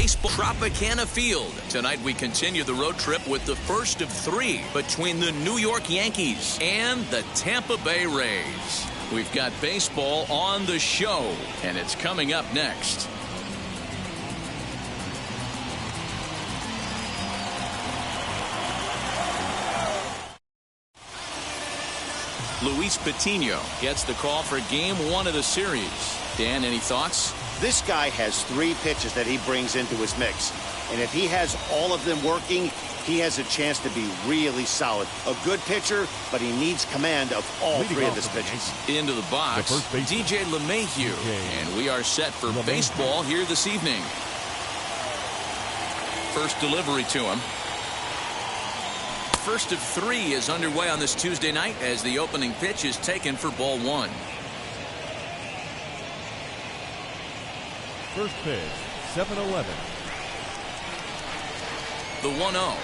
baseball. Tropicana Field. Tonight we continue the road trip with the first of 3 between the New York Yankees and the Tampa Bay Rays. We've got baseball on the show, and it's coming up next. Luis Patino gets the call for game 1 of the series. Dan, any thoughts? This guy has 3 pitches that he brings into his mix. And if he has all of them working, he has a chance to be really solid. A good pitcher, but he needs command of all 3 of his pitches. Into the box, DJ LeMahieu. And we are set for baseball here this evening. First delivery to him. First of 3 is underway on this Tuesday night as the opening pitch is taken for ball 1. First pitch, 7-11. The 1-0.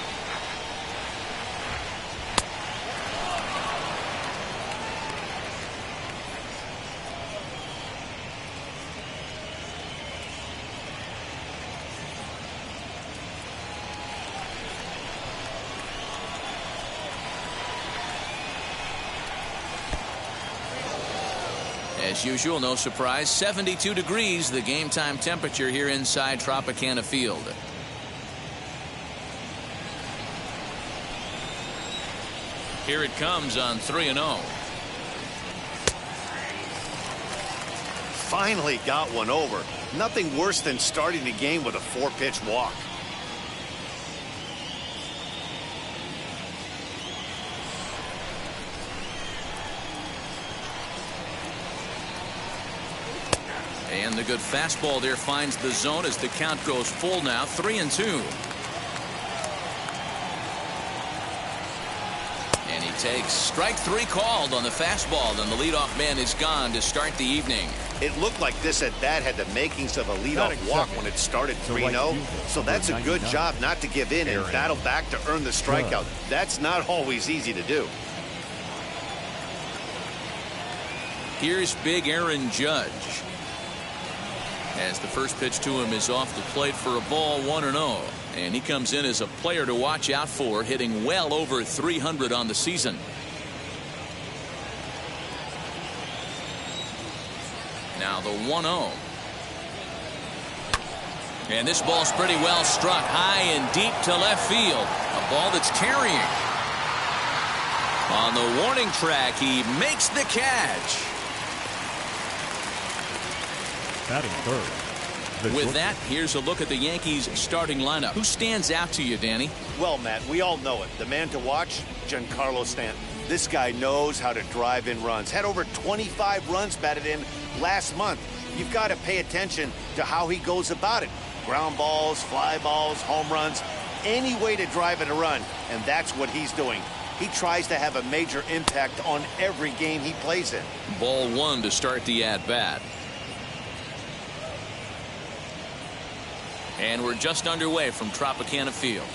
As usual, no surprise, 72 degrees, the game time temperature here inside Tropicana Field. Here it comes on 3-0. Finally got one over. Nothing worse than starting the game with a 4-pitch walk. And the good fastball there finds the zone as the count goes full now, 3-2. And he takes strike 3 called on the fastball, and the leadoff man is gone to start the evening. It looked like this at bat had the makings of a leadoff walk when it started 3-0. So that's a good job not to give in and battle back to earn the strikeout. That's not always easy to do. Here's big Aaron Judge. As the first pitch to him is off the plate for a ball, 1-0. And he comes in as a player to watch out for, hitting well over 300 on the season. Now the 1-0. And this ball's pretty well struck high and deep to left field. A ball that's carrying. On the warning track, he makes the catch. Batting third. With that, here's a look at the Yankees starting lineup. Who stands out to you, Danny? Well, Matt, we all know it. The man to watch, Giancarlo Stanton. This guy knows how to drive in runs. Had over 25 runs batted in last month. You've got to pay attention to how he goes about it. Ground balls, fly balls, home runs, any way to drive in a run, and that's what he's doing. He tries to have a major impact on every game he plays in. Ball 1 to start the at-bat. And we're just underway from Tropicana Field.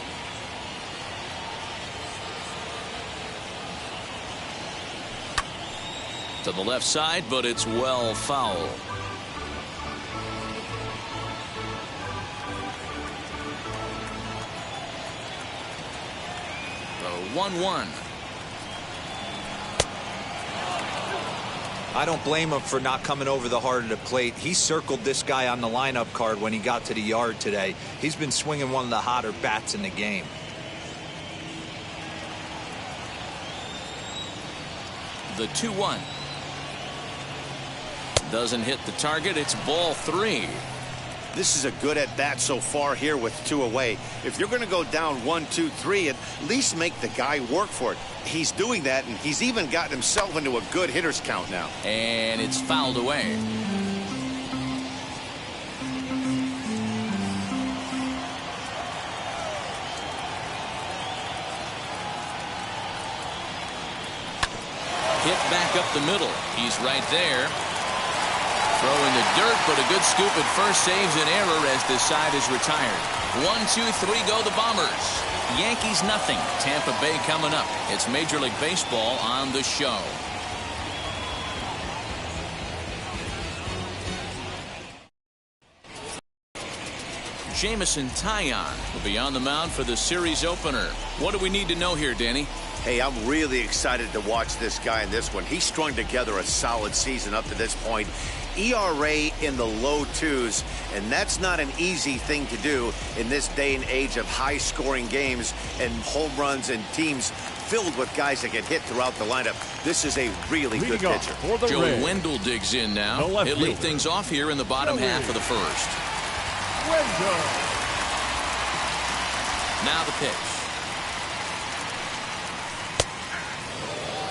To the left side, but it's well foul. The 1-1. I don't blame him for not coming over the heart of the plate. He circled this guy on the lineup card when he got to the yard today. He's been swinging one of the hotter bats in the game. The 2-1. Doesn't hit the target. It's ball 3. This is a good at-bat so far here with 2 away. If you're going to go down 1-2-3, at least make the guy work for it. He's doing that, and he's even gotten himself into a good hitter's count now. And it's fouled away. Hit back up the middle. He's right there. Throwing the dirt, but a good scoop at first saves an error as this side is retired. 1-2-3 go the Bombers. Yankees nothing. Tampa Bay coming up. It's Major League Baseball on the show. Jamison Taillon will be on the mound for the series opener. What do we need to know here, Danny? Hey, I'm really excited to watch this guy in this one. He's strung together a solid season up to this point. ERA in the low 2s, and that's not an easy thing to do in this day and age of high-scoring games and home runs and teams filled with guys that get hit throughout the lineup. This is a really good pitcher. Joey Wendell digs in now. He'll lead things off here in the bottom half of the first. Now the pitch.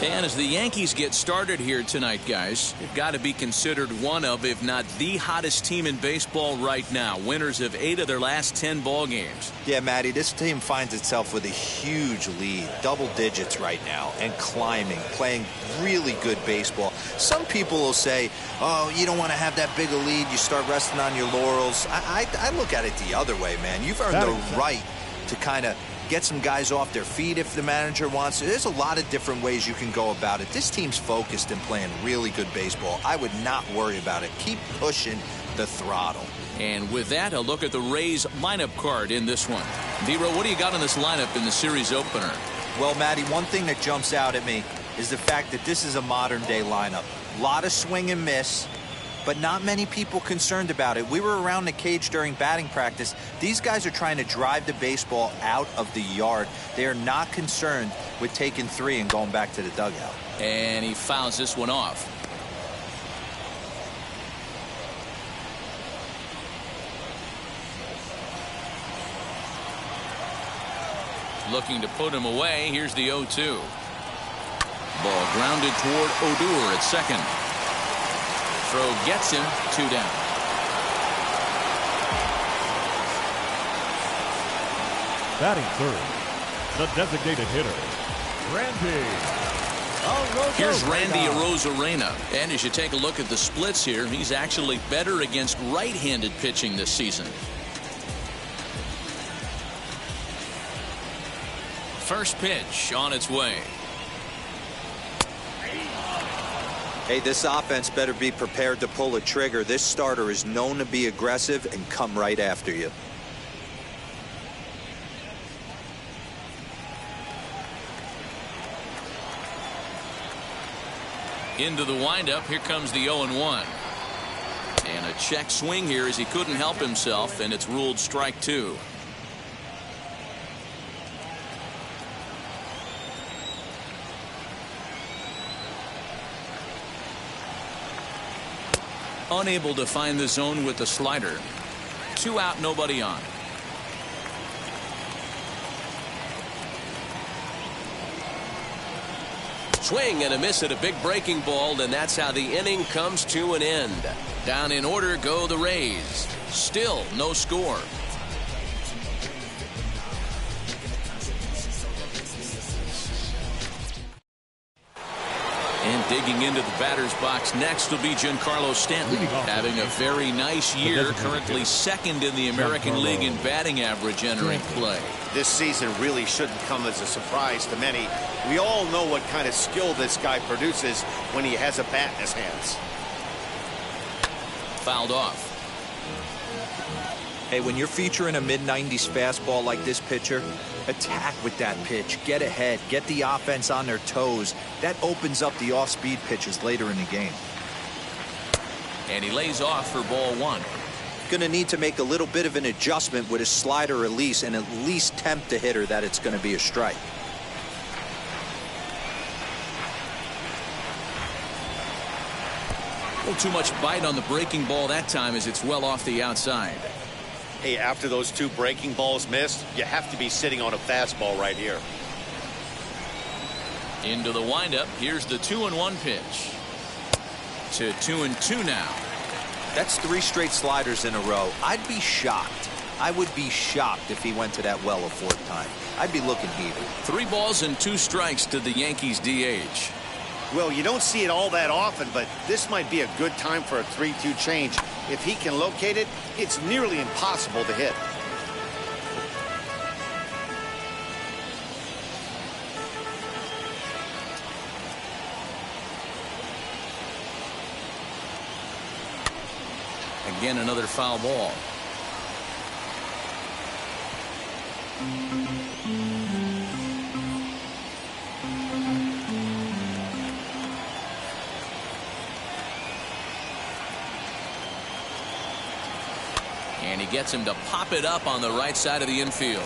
And as the Yankees get started here tonight, guys, they've got to be considered one of, if not the hottest team in baseball right now. Winners of 8 of their last 10 ball games. Yeah, Matty, this team finds itself with a huge lead, double digits right now, and climbing, playing really good baseball. Some people will say, oh, you don't want to have that big a lead, you start resting on your laurels. I look at it the other way, man. You've earned the right to kind of get some guys off their feet if the manager wants to. There's a lot of different ways you can go about it. This team's focused and playing really good baseball. I would not worry about it. Keep pushing the throttle. And with that, a look at the Rays lineup card in this one. Vero, what do you got on this lineup in the series opener? Well, Matty, one thing that jumps out at me is the fact that this is a modern-day lineup. A lot of swing and miss, but not many people concerned about it. We were around the cage during batting practice. These guys are trying to drive the baseball out of the yard. They are not concerned with taking 3 and going back to the dugout. And he fouls this one off. Looking to put him away. Here's the 0-2. Ball grounded toward Odor at second. Throw gets him, 2 down. Batting third, the designated hitter, Randy. Here's Randy Arozarena. And as you take a look at the splits here, he's actually better against right-handed pitching this season. First pitch on its way. Hey, this offense better be prepared to pull a trigger. This starter is known to be aggressive and come right after you. Into the windup. Here comes the 0-1. And a check swing here as he couldn't help himself, and it's ruled strike 2. Unable to find the zone with the slider. 2 out, nobody on. Swing and a miss at a big breaking ball, and that's how the inning comes to an end. Down in order go the Rays. Still no score. And digging into the batter's box next will be Giancarlo Stanton, having a very nice year, currently second in the American League in batting average entering play. This season really shouldn't come as a surprise to many. We all know what kind of skill this guy produces when he has a bat in his hands. Fouled off. Hey, when you're featuring a mid-90s fastball like this pitcher, attack with that pitch. Get ahead. Get the offense on their toes. That opens up the off-speed pitches later in the game. And he lays off for ball 1. Going to need to make a little bit of an adjustment with his slider release and at least tempt the hitter that it's going to be a strike. A little too much bite on the breaking ball that time as it's well off the outside. Hey, after those 2 breaking balls missed, you have to be sitting on a fastball right here. Into the windup. Here's the 2-1 pitch. To 2-2 now. That's 3 straight sliders in a row. I'd be shocked. I would be shocked if he went to that well a 4th time. I'd be looking heated. 3 balls and 2 strikes to the Yankees DH. Well, you don't see it all that often, but this might be a good time for a 3-2 change. If he can locate it, it's nearly impossible to hit. Again, another foul ball. And he gets him to pop it up on the right side of the infield.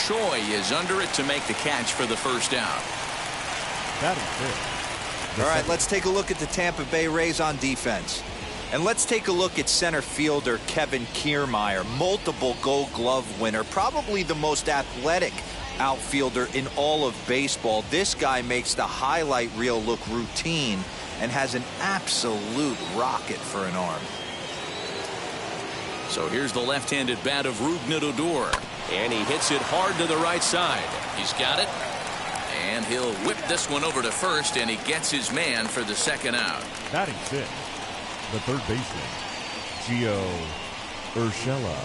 Choi is under it to make the catch for the first out. Batting fifth. All right, let's take a look at the Tampa Bay Rays on defense. And let's take a look at center fielder Kevin Kiermaier, multiple Gold Glove winner, probably the most athletic outfielder in all of baseball. This guy makes the highlight reel look routine and has an absolute rocket for an arm. So here's the left-handed bat of Rougned Odor, and he hits it hard to the right side. He's got it, and he'll whip this one over to first, and he gets his man for the second out. Batting sixth, the third baseman, Gio Urshela.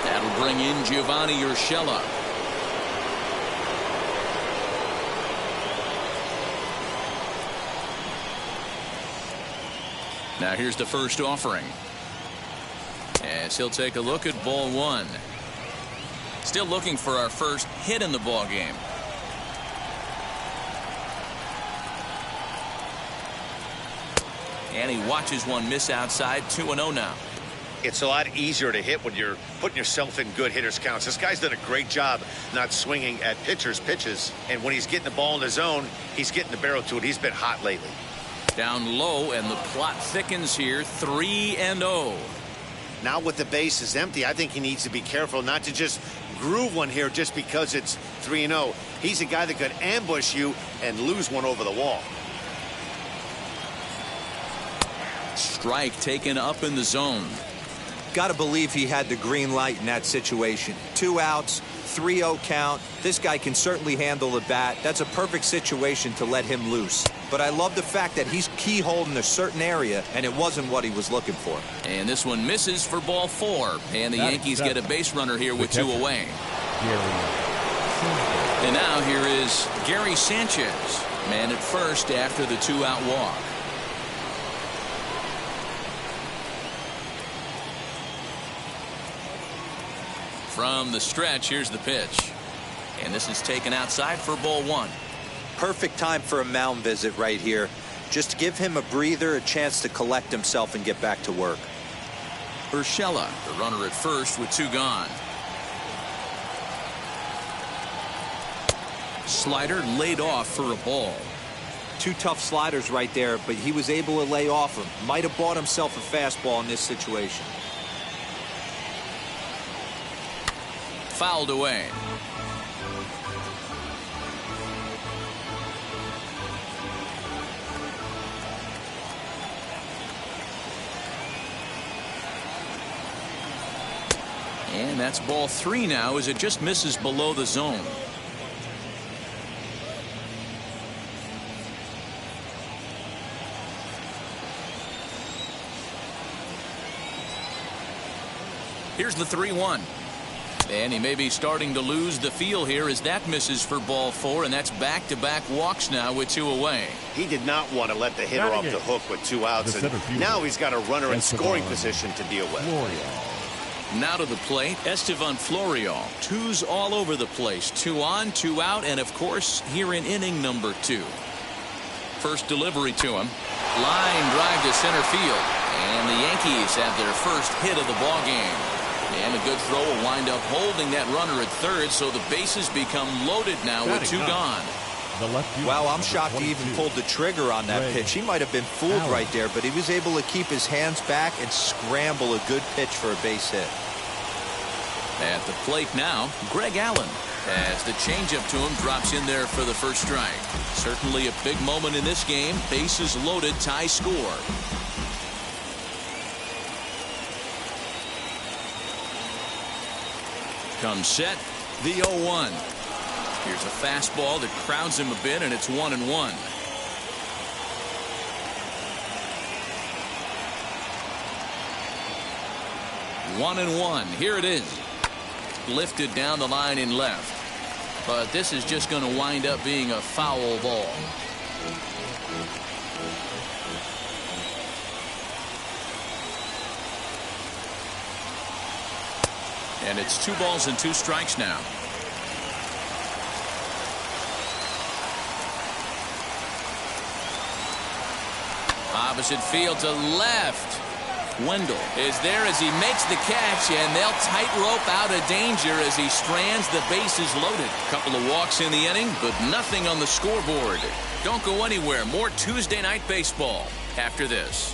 That'll bring in Giovanni Urshela. Now here's the first offering, as he'll take a look at ball one. Still looking for our first hit in the ball game. And he watches one miss outside. 2-0 now. It's a lot easier to hit when you're putting yourself in good hitters counts. This guy's done a great job not swinging at pitchers' pitches. And when he's getting the ball in the zone, he's getting the barrel to it. He's been hot lately. Down low, and the plot thickens here. 3-0. Now with the bases empty, I think he needs to be careful not to just groove one here just because it's 3-0. He's a guy that could ambush you and lose one over the wall. Strike taken up in the zone. Got to believe he had the green light in that situation. 2 outs, 3-0 count. This guy can certainly handle the bat. That's a perfect situation to let him loose. But I love the fact that he's keyholed in a certain area, and it wasn't what he was looking for. And this one misses for ball 4. And the Yankees get a base runner here with 2 away. And now here is Gary Sanchez, man at first after the 2-out walk. From the stretch, here's the pitch. And this is taken outside for ball 1. Perfect time for a mound visit right here. Just give him a breather, a chance to collect himself and get back to work. Urshela, the runner at first with 2 gone. Slider laid off for a ball. 2 tough sliders right there, but he was able to lay off him. Might have bought himself a fastball in this situation. Fouled away. And that's ball 3 now, as it just misses below the zone. Here's the 3-1. And he may be starting to lose the feel here as that misses for ball 4, and that's back-to-back walks now with 2 away. He did not want to let the hitter off the hook with 2 outs, and now he's got a runner in scoring position to deal with. Now to the plate, Estevan Florial. 2s all over the place. 2 on, 2 out, and of course here in inning number 2. First delivery to him. Line drive to center field, and the Yankees have their first hit of the ball game. And a good throw will wind up holding that runner at third, so the bases become loaded now with 2 gone. Wow, I'm shocked he even pulled the trigger on that pitch. He might have been fooled right there, but he was able to keep his hands back and scramble a good pitch for a base hit. At the plate now, Greg Allen, as the changeup to him drops in there for the first strike. Certainly a big moment in this game. Bases loaded, tie score. Comes set, the 0-1. Here's a fastball that crowds him a bit, and it's 1-1. 1-1. Here it is. Lifted down the line in left. But this is just going to wind up being a foul ball. And it's 2 balls and 2 strikes now. Opposite field to left. Wendell is there as he makes the catch, and they'll tightrope out of danger as he strands the bases loaded. Couple of walks in the inning, but nothing on the scoreboard. Don't go anywhere. More Tuesday Night Baseball after this.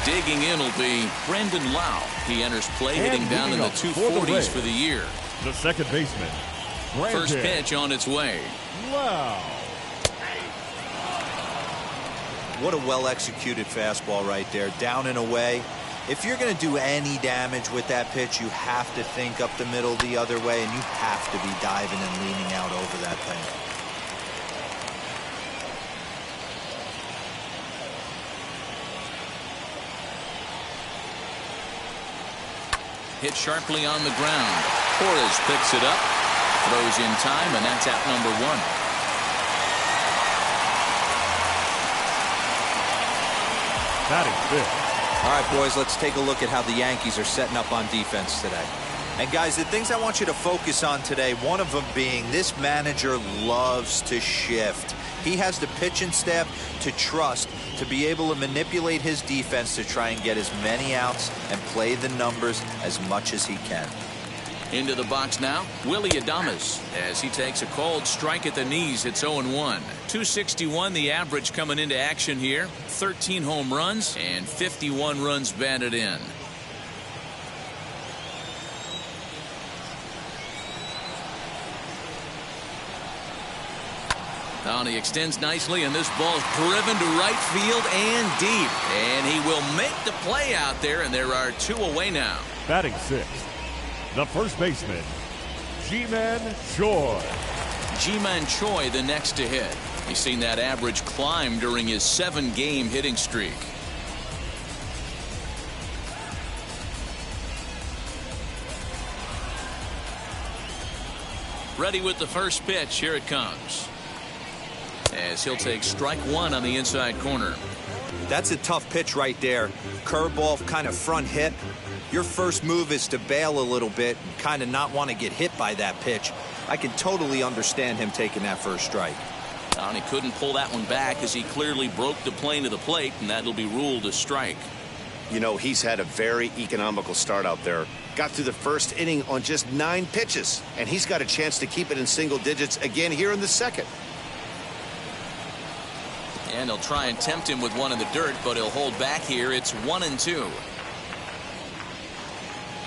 Digging in will be Brendan Lau. He enters play hitting down in the 240s for the year. The second baseman, Brandon First pitch on its way. Lau. What a well-executed fastball right there, down and away. If you're going to do any damage with that pitch, you have to think up the middle the other way, and you have to be diving and leaning out over that thing. Hit sharply on the ground. Torres picks it up, throws in time, and that's out number 1. Batting fifth. All right, boys, let's take a look at how the Yankees are setting up on defense today. And, guys, the things I want you to focus on today, one of them being this manager loves to shift. He has the pitching staff to trust to be able to manipulate his defense to try and get as many outs and play the numbers as much as he can. Into the box now, Willie Adames, as he takes a cold strike at the knees. It's 0-1. 261 the average coming into action here. 13 home runs and 51 runs batted in. Now he extends nicely, and this ball's driven to right field and deep. And he will make the play out there, and there are 2 away now. Batting sixth, the first baseman, Ji-Man Choi. Ji-Man Choi the next to hit. He's seen that average climb during his 7-game hitting streak. Ready with the first pitch. Here it comes. As he'll take strike 1 on the inside corner. That's a tough pitch right there. Curveball, kind of front hip. Your first move is to bail a little bit and kind of not want to get hit by that pitch. I can totally understand him taking that first strike. And he couldn't pull that one back as he clearly broke the plane of the plate, and that'll be ruled a strike. You know, he's had a very economical start out there. Got through the first inning on just 9 pitches, and he's got a chance to keep it in single digits again here in the second. And they'll try and tempt him with one in the dirt, but he'll hold back here. It's 1-2.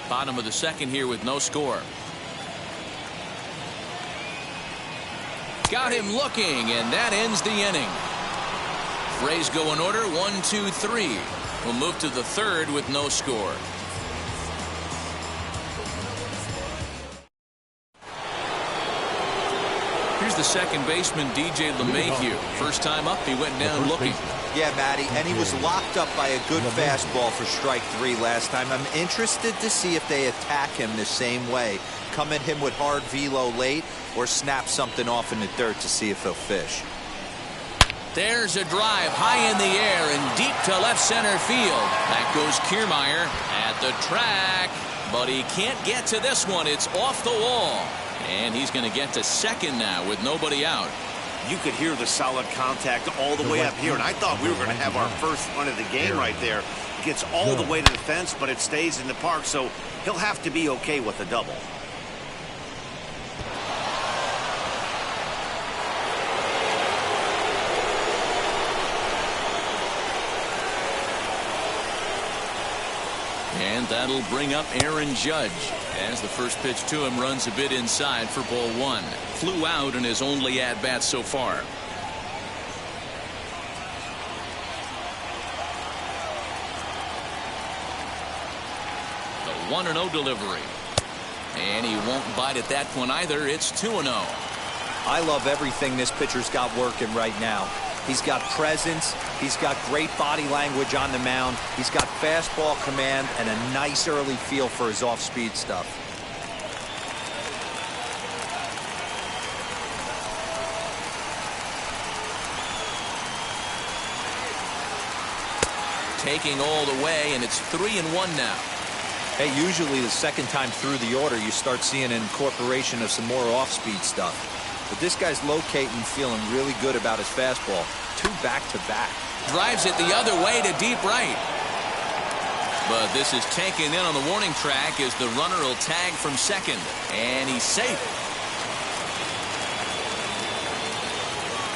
Bottom of the second here with no score. Got him looking, and that ends the inning. Rays go in order, 1, 2, 3. We'll move to the third with no score. Here's the second baseman, DJ LeMahieu. First time up, he went down looking. Yeah, Matty, and he was locked up by a good fastball for strike 3 last time. I'm interested to see if they attack him the same way. Come at him with hard velo late or snap something off in the dirt to see if he'll fish. There's a drive high in the air and deep to left center field. That goes Kiermaier at the track, but he can't get to this one. It's off the wall. And he's going to get to second now with nobody out. You could hear the solid contact all the way up here, and I thought we were going to have our first run of the game right there. It gets all the way to the fence, but it stays in the park, so he'll have to be okay with a double. And that'll bring up Aaron Judge as the first pitch to him runs a bit inside for ball 1. Flew out in his only at-bat so far. The 1-0 delivery. And he won't bite at that one either. It's 2-0. I love everything this pitcher's got working right now. He's got presence. He's got great body language on the mound. He's got fastball command and a nice early feel for his off-speed stuff. taking all the way, and it's 3-1 now. Hey, usually the second time through the order, you start seeing an incorporation of some more off-speed stuff. But this guy's locating, feeling really good about his fastball. 2 back-to-back. Drives it the other way to deep right. But this is taken in on the warning track as the runner will tag from second. And he's safe.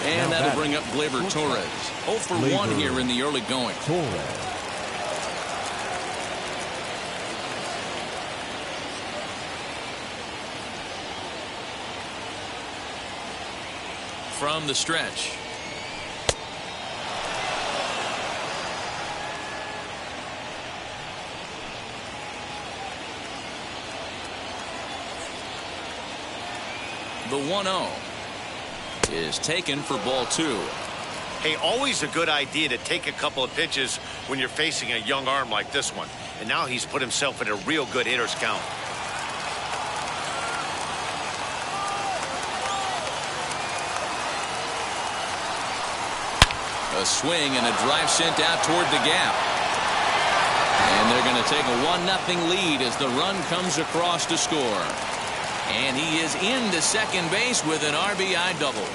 And that'll bring up Gleyber Torres. 0 for 1 here in the early going. From the stretch. The 1-0 is taken for ball 2. Hey, always a good idea to take a couple of pitches when you're facing a young arm like this one. And now he's put himself in a real good hitter's count. A swing and a drive sent out toward the gap. And they're going to take a 1-0 lead as the run comes across to score. And he is into second base with an RBI double.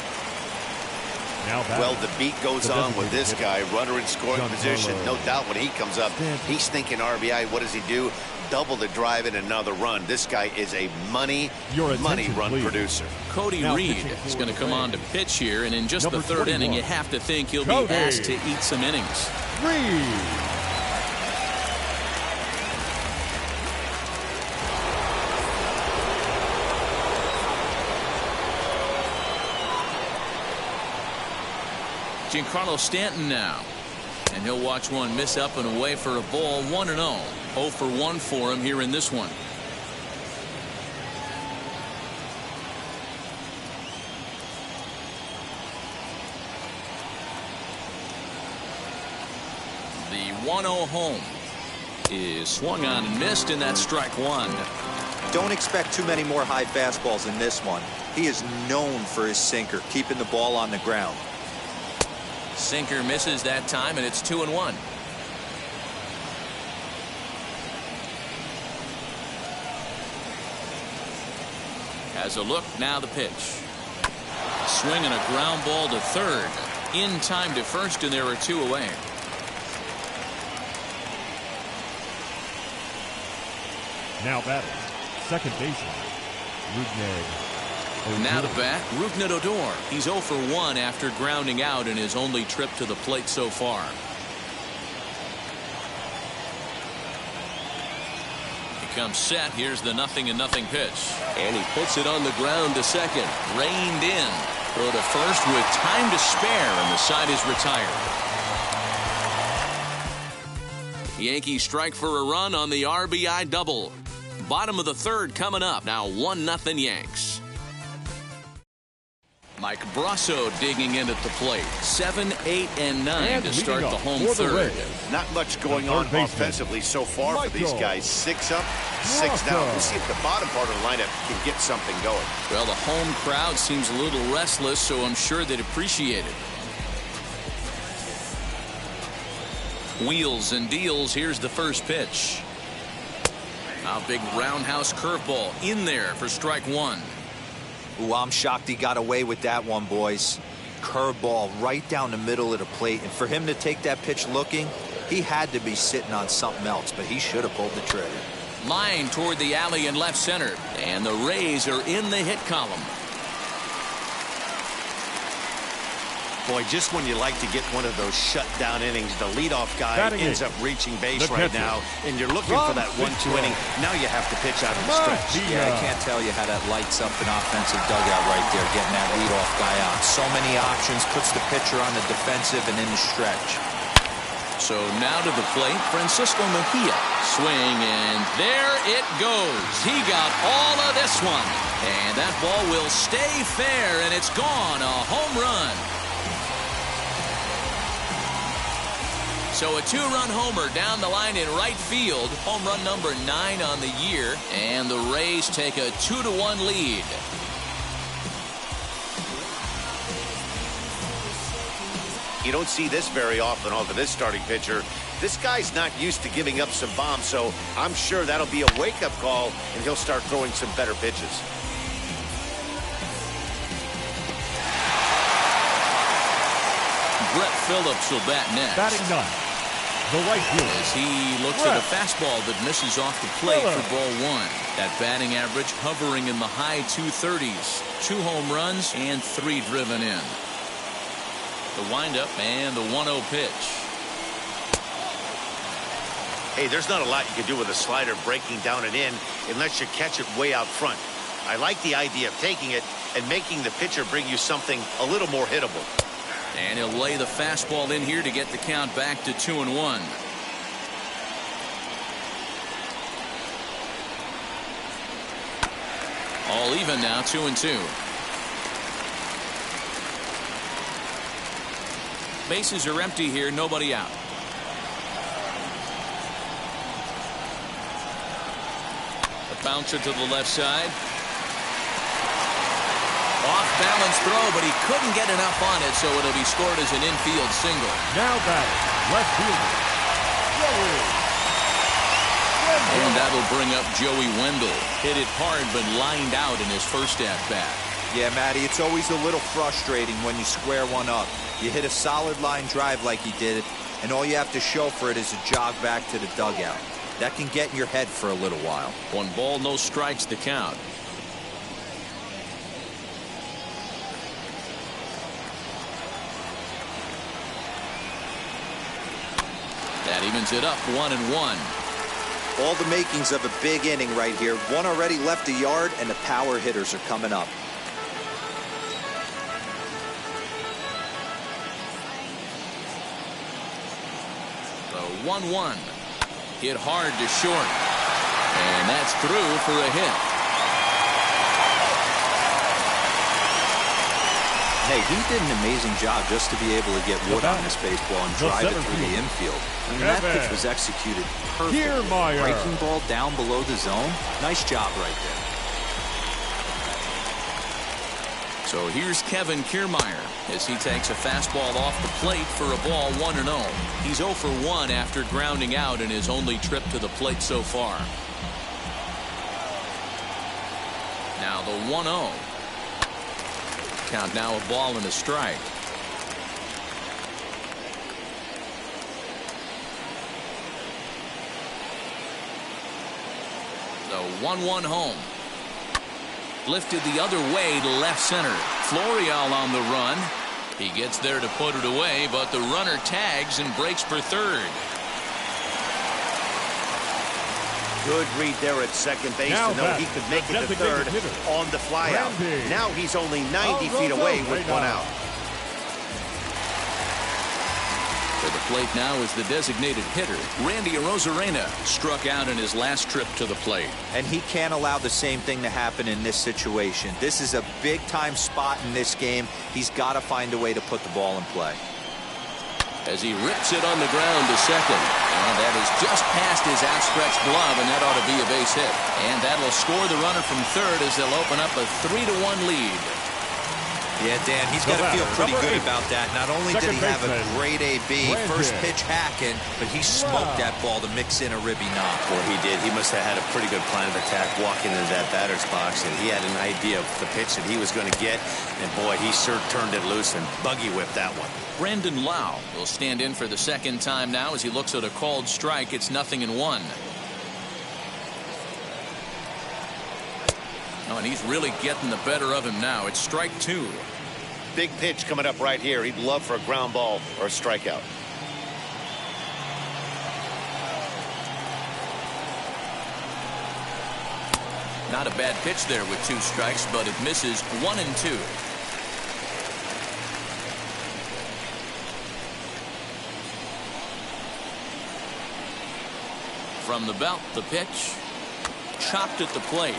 Well, the beat goes on with this guy. Runner in scoring position. No doubt when he comes up, he's thinking RBI. What does he do? Double to drive in another run. This guy is a money run producer. Cody Reed is going to come on to pitch here, and in just the third inning, you have to think he'll be asked to eat some innings. Giancarlo Stanton now. And he'll watch one miss up and away for a ball. 1-0. 0 for 1 for him here in this one. The 1-0 home is swung on and missed, and that's strike 1. Don't expect too many more high fastballs in this one. He is known for his sinker, keeping the ball on the ground. Sinker misses that time, and it's 2-1. Has a look, now the pitch. Swing and a ground ball to third. In time to first, and there are 2 away. Now batting, second baseman, Now to bat, Rougned Odor. He's 0 for 1 after grounding out in his only trip to the plate so far. He comes set. Here's the 0-0 pitch. And he puts it on the ground to second. Reined in. Throw to first with time to spare, and the side is retired. Yankees strike for a run on the RBI double. Bottom of the third coming up. Now 1-0 Yanks. Mike Brasso digging in at the plate. 7, 8, and 9 to start the home third. Not much going on offensively so far for these guys. 6 up, 6 down. We'll see if the bottom part of the lineup can get something going. Well, the home crowd seems a little restless, so I'm sure they'd appreciate it. Wheels and deals. Here's the first pitch. A big roundhouse curveball in there for strike 1. Ooh, I'm shocked he got away with that one, boys. Curveball right down the middle of the plate. And for him to take that pitch looking, he had to be sitting on something else, but he should have pulled the trigger. Line toward the alley in left center. And the Rays are in the hit column. Boy, just when you like to get one of those shutdown innings, the leadoff guy ends up reaching base right now, and you're looking for that 1-2 inning. Now you have to pitch out of the stretch. Yeah, I can't tell you how that lights up an offensive dugout right there, getting that leadoff guy out. So many options, puts the pitcher on the defensive and in the stretch. So now to the plate, Francisco Mejia. Swing, and there it goes. He got all of this one. And that ball will stay fair, and it's gone. A home run. So a 2-run homer down the line in right field. Home run number 9 on the year. And the Rays take a 2-1 lead. You don't see this very often off of this starting pitcher. This guy's not used to giving up some bombs, so I'm sure that'll be a wake-up call, and he'll start throwing some better pitches. Brett Phillips will bat next. Batting ninth, the right fielder. As he looks at a fastball that misses off the plate for ball one. That batting average hovering in the high 230s. 2 home runs and 3 driven in. The windup and the 1-0 pitch. Hey, there's not a lot you can do with a slider breaking down and in unless you catch it way out front. I like the idea of taking it and making the pitcher bring you something a little more hittable. And he'll lay the fastball in here to get the count back to 2-1. All even now, 2-2. Bases are empty here, nobody out. A bouncer to the left side. Off-balance throw, but he couldn't get enough on it, so it'll be scored as an infield single. Now batting, left fielder, Joey. And that'll bring up Joey Wendell. Hit it hard, but lined out in his first at-bat. Yeah, Matty, it's always a little frustrating when you square one up. You hit a solid line drive like he did, and all you have to show for it is a jog back to the dugout. That can get in your head for a little while. 1 ball, no strikes to count. That evens it up, 1-1. All the makings of a big inning right here. One already left the yard, and the power hitters are coming up. The 1-1. Hit hard to short. And that's through for a hit. Hey, he did an amazing job just to be able to get wood on this baseball and drive it through the infield. I mean, that pitch was executed perfectly. Breaking ball down below the zone. Nice job right there. So here's Kevin Kiermaier as he takes a fastball off the plate for a ball 1-0. He's 0 for 1 after grounding out in his only trip to the plate so far. Now the 1-0. Count now a ball and a strike. The 1-1 home. Lifted the other way to left center. Florial on the run. He gets there to put it away, but the runner tags and breaks for third. Good read there at second base to know he could make it to third on the flyout. Now he's only 90 feet away with 1 out. To the plate now is the designated hitter. Randy Arozarena struck out in his last trip to the plate. And he can't allow the same thing to happen in this situation. This is a big-time spot in this game. He's got to find a way to put the ball in play. As he rips it on the ground to second. And that is just past his outstretched glove, and that ought to be a base hit. And that'll score the runner from third as they'll open up a 3-1 lead. Yeah, Dan, he's got to feel pretty good about that. Not only did he have a great AB, first pitch hacking, but he smoked that ball to mix in a ribby knock. Boy, he did. He must have had a pretty good plan of attack walking into that batter's box, and he had an idea of the pitch that he was going to get. And boy, he sure turned it loose and buggy whipped that one. Brandon Lau will stand in for the second time now as he looks at a called strike. It's 0-1. Oh, and he's really getting the better of him now. It's strike 2. Big pitch coming up right here. He'd love for a ground ball or a strikeout. Not a bad pitch there with 2 strikes, but it misses 1-2. From the belt, the pitch. Chopped at the plate.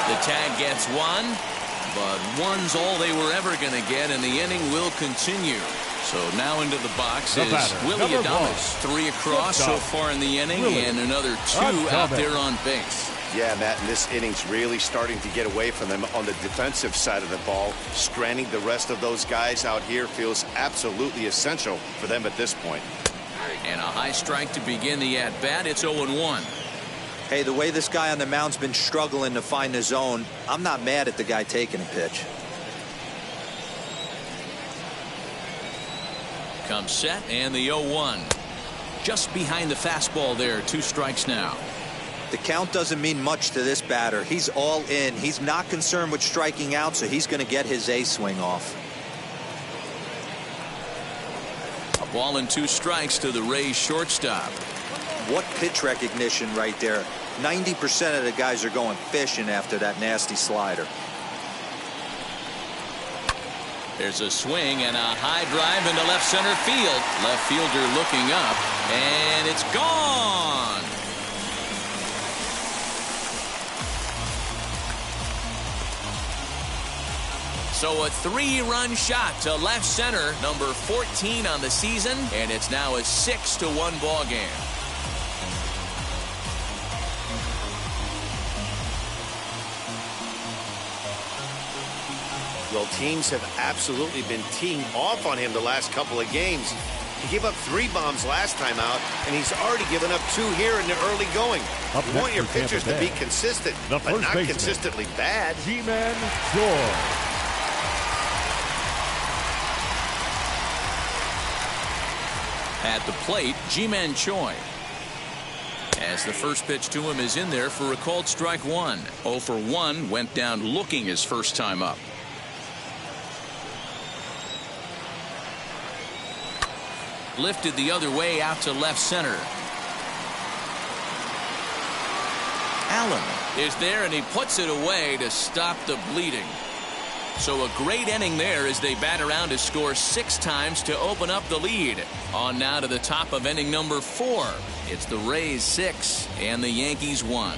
The tag gets 1, but 1's all they were ever going to get, and the inning will continue. So now into the box is Willie Adames. 3 across so far in the inning, and another 2 out there on base. Yeah, Matt, and this inning's really starting to get away from them on the defensive side of the ball. Stranding the rest of those guys out here feels absolutely essential for them at this point. And a high strike to begin the at-bat. It's 0-1. Hey, the way this guy on the mound's been struggling to find the zone, I'm not mad at the guy taking a pitch. Comes set, and the 0-1. Just behind the fastball there. 2 strikes now. The count doesn't mean much to this batter. He's all in. He's not concerned with striking out, so he's going to get his A swing off. A ball and 2 strikes to the Rays shortstop. What pitch recognition right there. 90% of the guys are going fishing after that nasty slider. There's a swing and a high drive into left center field. Left fielder looking up, and it's gone. So a 3-run shot to left center, number 14 on the season, and it's now a 6-1 ball game. Well, teams have absolutely been teeing off on him the last couple of games. He gave up 3 bombs last time out, and he's already given up 2 here in the early going. You want your pitchers to be consistent, but not consistently bad. G-Man Joy. At the plate, Ji-Man Choi. As the first pitch to him is in there for a called strike 1. 0 for 1, went down looking his first time up. Lifted the other way out to left center. Allen is there, and he puts it away to stop the bleeding. So a great inning there as they bat around to score 6 times to open up the lead. On now to the top of inning number 4. It's the Rays 6 and the Yankees 1.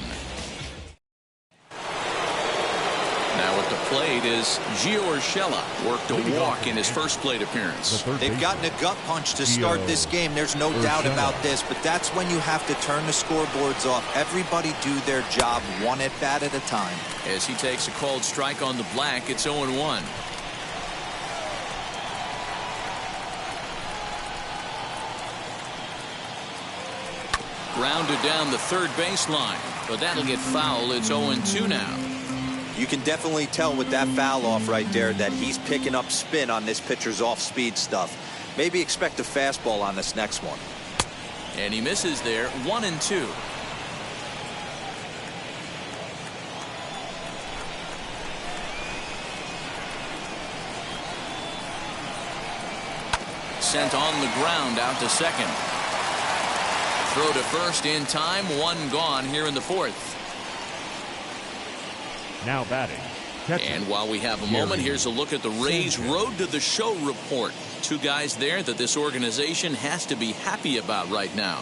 Now at the plate is Gio Urshela. Worked a walk in his first plate appearance. They've gotten a gut punch to start this game. There's no doubt about this, but that's when you have to turn the scoreboards off. Everybody do their job 1 at bat at a time. As he takes a called strike on the black, it's 0-1. Grounded down the third baseline, but that'll get foul. It's 0-2 now. You can definitely tell with that foul off right there that he's picking up spin on this pitcher's off-speed stuff. Maybe expect a fastball on this next one. And he misses there. 1-2. Sent on the ground out to second. Throw to first in time. 1 gone here in the 4th. Now batting. And while we have a moment, here's a look at the Rays Road to the Show report. 2 guys there that this organization has to be happy about right now.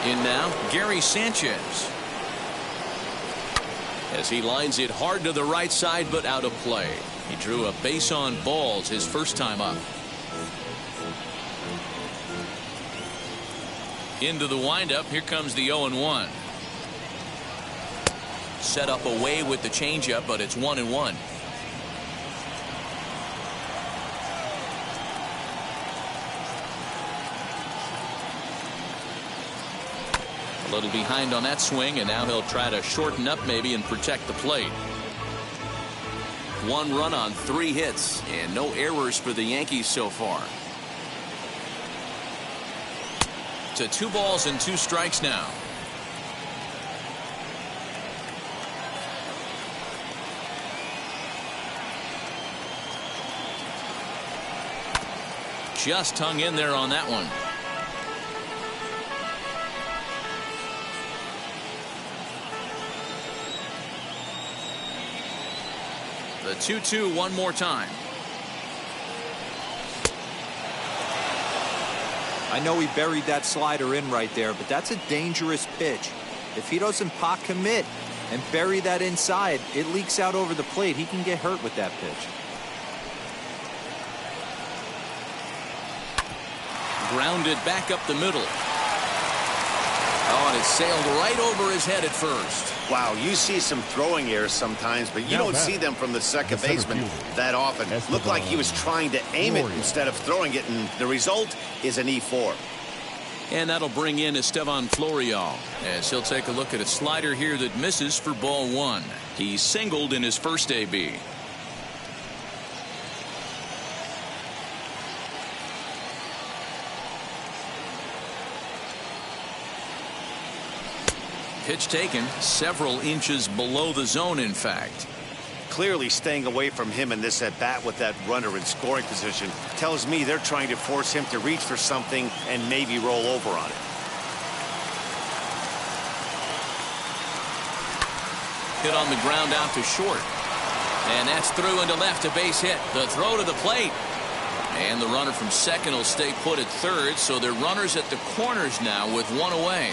In now, Gary Sanchez. As he lines it hard to the right side, but out of play. He drew a base on balls his first time up. Into the windup. Here comes the 0-1. Set up away with the changeup, but it's 1-1. A little behind on that swing, and now he'll try to shorten up maybe and protect the plate. 1 run on 3 hits, and no errors for the Yankees so far. To 2 balls and 2 strikes now. Just hung in there on that one. The 2-2 one more time. I know he buried that slider in right there, but that's a dangerous pitch. If he doesn't pot commit and bury that inside, it leaks out over the plate. He can get hurt with that pitch. Grounded back up the middle. Oh, and it sailed right over his head at first. Wow, you see some throwing errors sometimes, but you don't see them from the second baseman that often. Looked like he was trying to aim it instead of throwing it, and the result is an E4. And that'll bring in Estevan Florial as he'll take a look at a slider here that misses for ball one. He singled in his first AB. Pitch taken several inches below the zone, in fact. Clearly staying away from him in this at-bat with that runner in scoring position tells me they're trying to force him to reach for something and maybe roll over on it. Hit on the ground out to short. And that's through into left, a base hit. The throw to the plate. And the runner from second will stay put at third, so they're runners at the corners now with one away.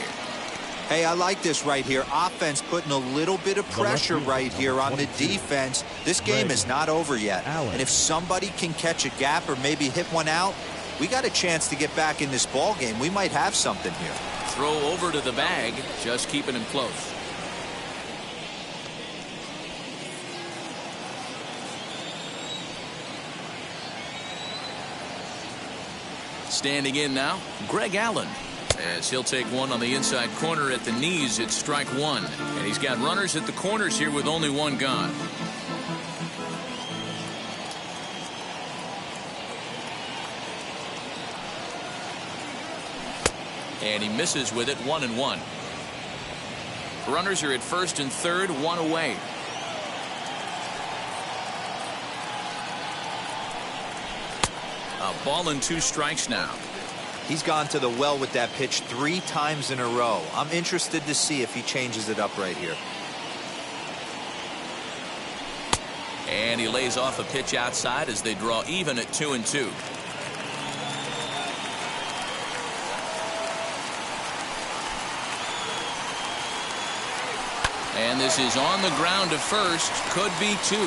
Hey, I like this right here. Offense putting a little bit of pressure right here on the defense. This game is not over yet. And if somebody can catch a gap or maybe hit one out, we got a chance to get back in this ball game. We might have something here. Throw over to the bag, just keeping him close. Standing in now, Greg Allen. As he'll take one on the inside corner at the knees, it's strike one. And he's got runners at the corners here with only one gone. And he misses with it, 1-1. Runners are at first and third, one away. A ball and 2 strikes now. He's gone to the well with that pitch 3 times in a row. I'm interested to see if he changes it up right here. And he lays off a pitch outside as they draw even at 2-2. And this is on the ground to first. Could be 2.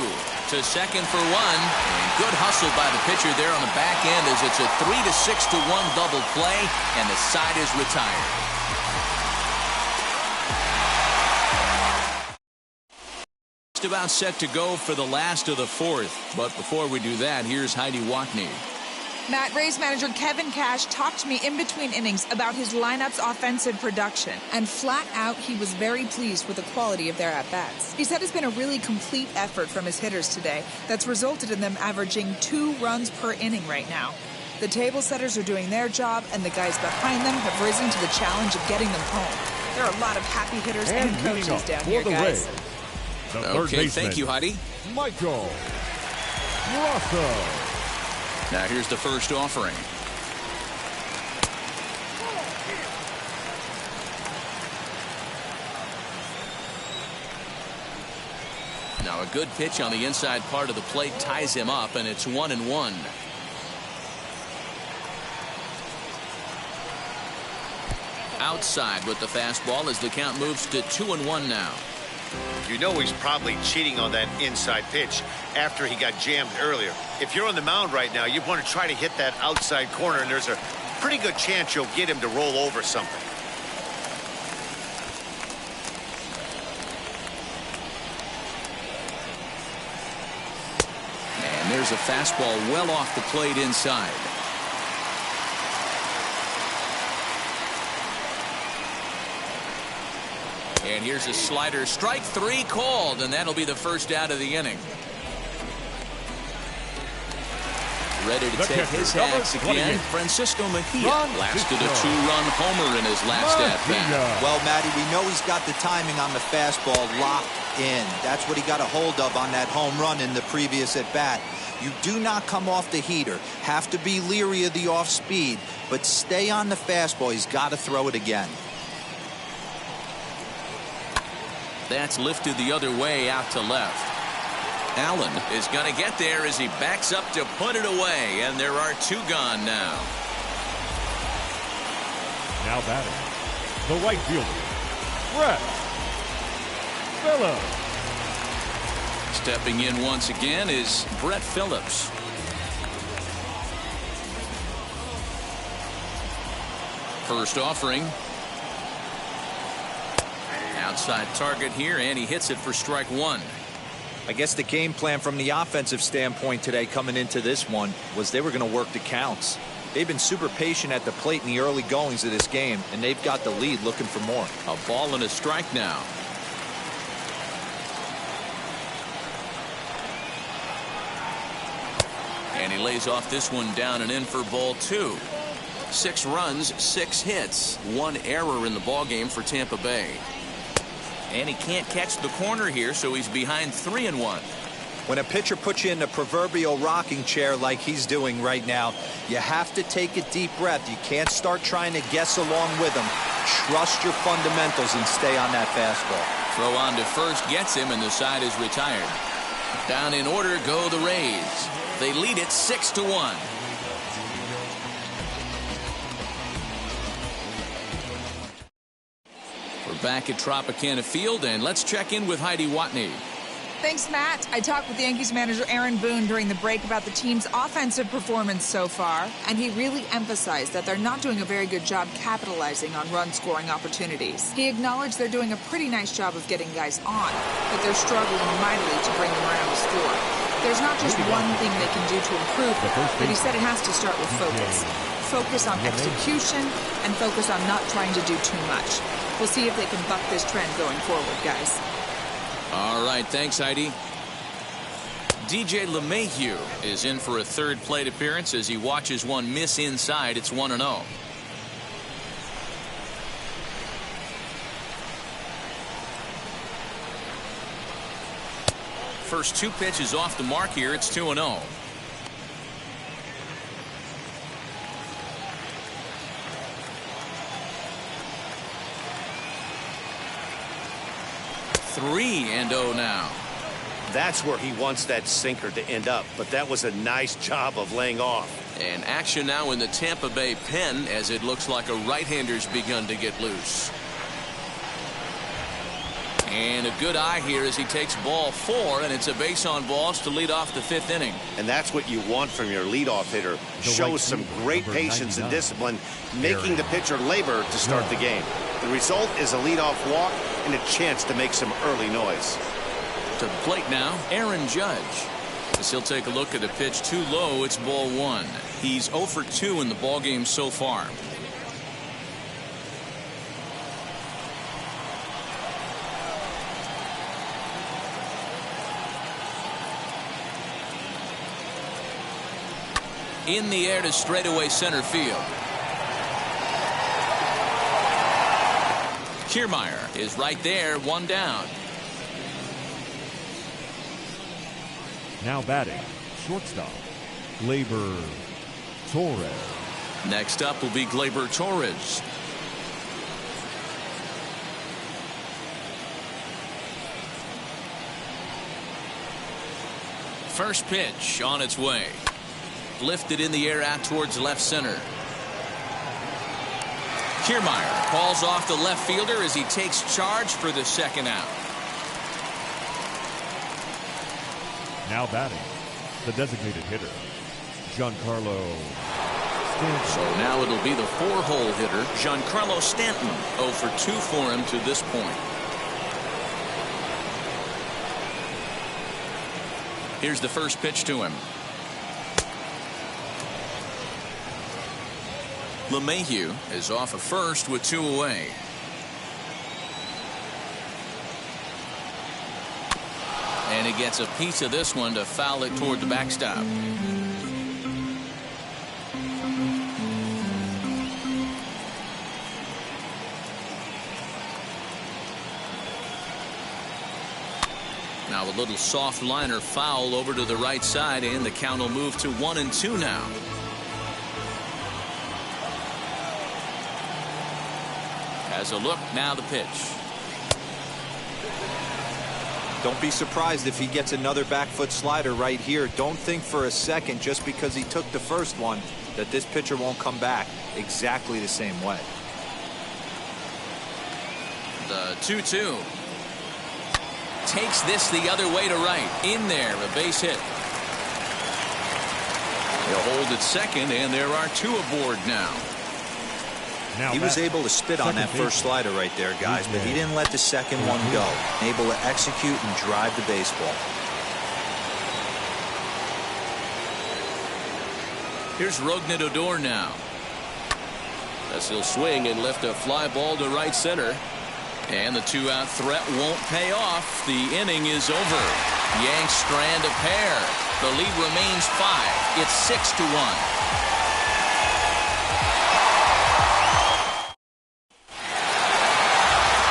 To second for 1. And good hustle by the pitcher there on the back end as it's a 3-6-1 double play, and the side is retired. Just about set to go for the last of the 4th. But before we do that, here's Heidi Watney. Matt, Rays manager Kevin Cash talked to me in between innings about his lineup's offensive production. And flat out, he was very pleased with the quality of their at-bats. He said it's been a really complete effort from his hitters today that's resulted in them averaging 2 runs per inning right now. The table setters are doing their job, and the guys behind them have risen to the challenge of getting them home. There are a lot of happy hitters and coaches down here, guys. Okay, thank you, Heidi. Michael Rosso. Now here's the first offering. Now a good pitch on the inside part of the plate ties him up, and it's 1-1. Outside with the fastball as the count moves to 2-1 now. You know he's probably cheating on that inside pitch after he got jammed earlier. If you're on the mound right now, you want to try to hit that outside corner, and there's a pretty good chance you'll get him to roll over something. And there's a fastball well off the plate inside. And here's a slider, strike 3 called, and that'll be the first out of the inning. Ready to take his hacks again. Francisco Mejia blasted a 2-run homer in his last at-bat. Well, Matty, we know he's got the timing on the fastball locked in. That's what he got a hold of on that home run in the previous at-bat. You do not come off the heater. Have to be leery of the off-speed, but stay on the fastball. He's got to throw it again. That's lifted the other way out to left. Allen is going to get there as he backs up to put it away, and there are 2 gone now. Now batting, the right fielder, Brett Phillips. Stepping in once again is Brett Phillips. First offering. outside target here, and he hits it for strike one. I guess the game plan from the offensive standpoint today coming into this one was they were going to work the counts. They've been super patient at the plate in the early goings of this game, and they've got the lead looking for more. A ball and a strike now. And he lays off this one down and in for ball two. 6 runs, 6 hits, 1 error in the ballgame for Tampa Bay. And he can't catch the corner here, so he's behind 3-1. When a pitcher puts you in the proverbial rocking chair like he's doing right now, you have to take a deep breath. You can't start trying to guess along with him. Trust your fundamentals and stay on that fastball. Throw on to first gets him, and the side is retired. Down in order go the Rays. They lead it 6-1. We're back at Tropicana Field, and let's check in with Heidi Watney. Thanks, Matt. I talked with the Yankees manager Aaron Boone during the break about the team's offensive performance so far, and he really emphasized that they're not doing a very good job capitalizing on run-scoring opportunities. He acknowledged they're doing a pretty nice job of getting guys on, but they're struggling mightily to bring them around the score. There's not just one thing they can do to improve, but he said it has to start with focus. Focus on execution and focus on not trying to do too much. We'll see if they can buck this trend going forward, guys. All right, thanks, Heidi. DJ LeMahieu is in for a third plate appearance as he watches one miss inside. It's 1-0. First 2 pitches off the mark here. It's 2-0. Three and 0 now. That's where he wants that sinker to end up, but that was a nice job of laying off. And action now in the Tampa Bay pen as it looks like a right-hander's begun to get loose. And a good eye here as he takes ball 4, and it's a base on balls to lead off the 5th inning. And that's what you want from your leadoff hitter. Shows some great patience and discipline, making the pitcher labor to start the game. The result is a leadoff walk and a chance to make some early noise. To the plate now, Aaron Judge. As he'll take a look at a pitch too low, it's ball 1. He's 0 for 2 in the ballgame so far. In the air to straightaway center field. Kiermaier is right there, 1 down. Now batting, shortstop, Gleyber Torres. Next up will be Gleyber Torres. First pitch on its way. Lifted in the air out towards left center. Kiermaier calls off the left fielder as he takes charge for the 2nd out. Now batting, the designated hitter, Giancarlo Stanton. So now it'll be the 4-hole hitter, Giancarlo Stanton. 0 for 2 for him to this point. Here's the first pitch to him. LeMahieu is off of first with 2 away. And he gets a piece of this one to foul it toward the backstop. Now a little soft liner foul over to the right side, and the count will move to 1-2 now. As a look, now the pitch. Don't be surprised if he gets another back foot slider right here. Don't think for a second, just because he took the first one, that this pitcher won't come back exactly the same way. The 2-2. Takes this the other way to right. In there, a base hit. He'll hold at second, and there are 2 aboard now. He was able to spit on that first slider right there, guys, but he didn't let the second one go. Able to execute and drive the baseball. Here's Odor now. As he'll swing and lift a fly ball to right center. And the two-out threat won't pay off. The inning is over. Yanks strand a pair. The lead remains 5. It's 6-1.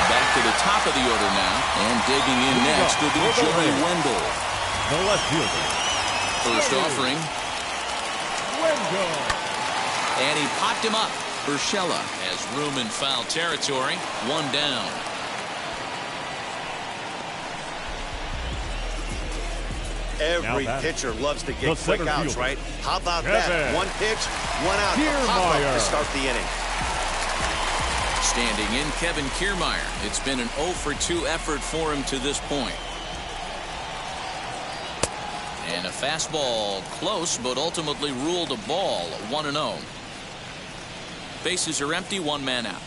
Back to the top of the order now. And digging in next will be Joey Wendell. The left fielder. First offering. Wendell. And he popped him up. Urshela has room in foul territory. 1 down. Every pitcher loves to get quick outs, right? How about that? One pitch, one out. To start the inning. Standing in, Kevin Kiermaier. It's been an 0-for-2 effort for him to this point. And a fastball close, but ultimately ruled a ball. 1-0. Bases are empty, 1 man out.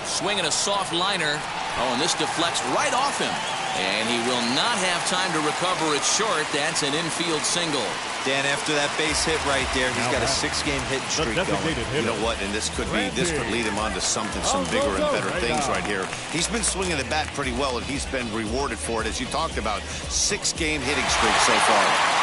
Swinging a soft liner. Oh, and this deflects right off him. And he will not have time to recover it short. That's an infield single. Dan, after that base hit right there, he's got a 6-game hitting streak going. You know what? And this could lead him on to some bigger and better things right here. He's been swinging the bat pretty well, and he's been rewarded for it, as you talked about. 6-game hitting streak so far.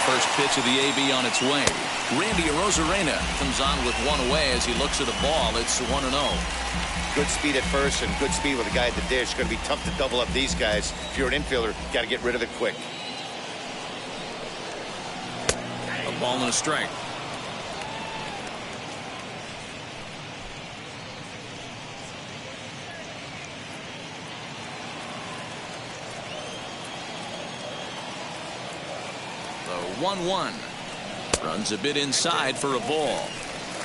First pitch of the AB on its way. Randy Arozarena comes on with 1 away as he looks at the ball. It's 1-0. Good speed at first and good speed with a guy at the dish. Going to be tough to double up these guys. If you're an infielder, got to get rid of it quick. A ball and a strike. The 1-1. Runs a bit inside for a ball.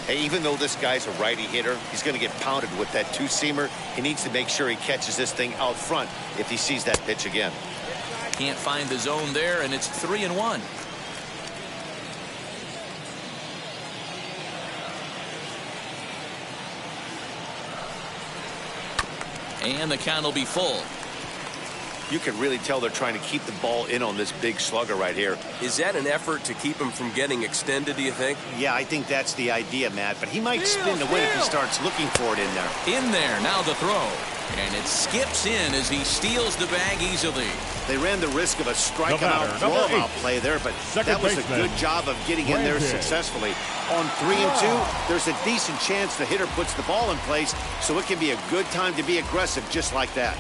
Hey, even though this guy's a righty hitter, he's going to get pounded with that two-seamer. He needs to make sure he catches this thing out front if he sees that pitch again. Can't find the zone there, and it's 3-1. And the count will be full. You can really tell they're trying to keep the ball in on this big slugger right here. Is that an effort to keep him from getting extended, do you think? Yeah, I think that's the idea, Matt. But he might spin to win if he starts looking for it in there. In there, now the throw. And it skips in as he steals the bag easily. They ran the risk of a strikeout, throw-out play there, but that was a good job of getting in there successfully. On 3-2, there's a decent chance the hitter puts the ball in place, so it can be a good time to be aggressive just like that.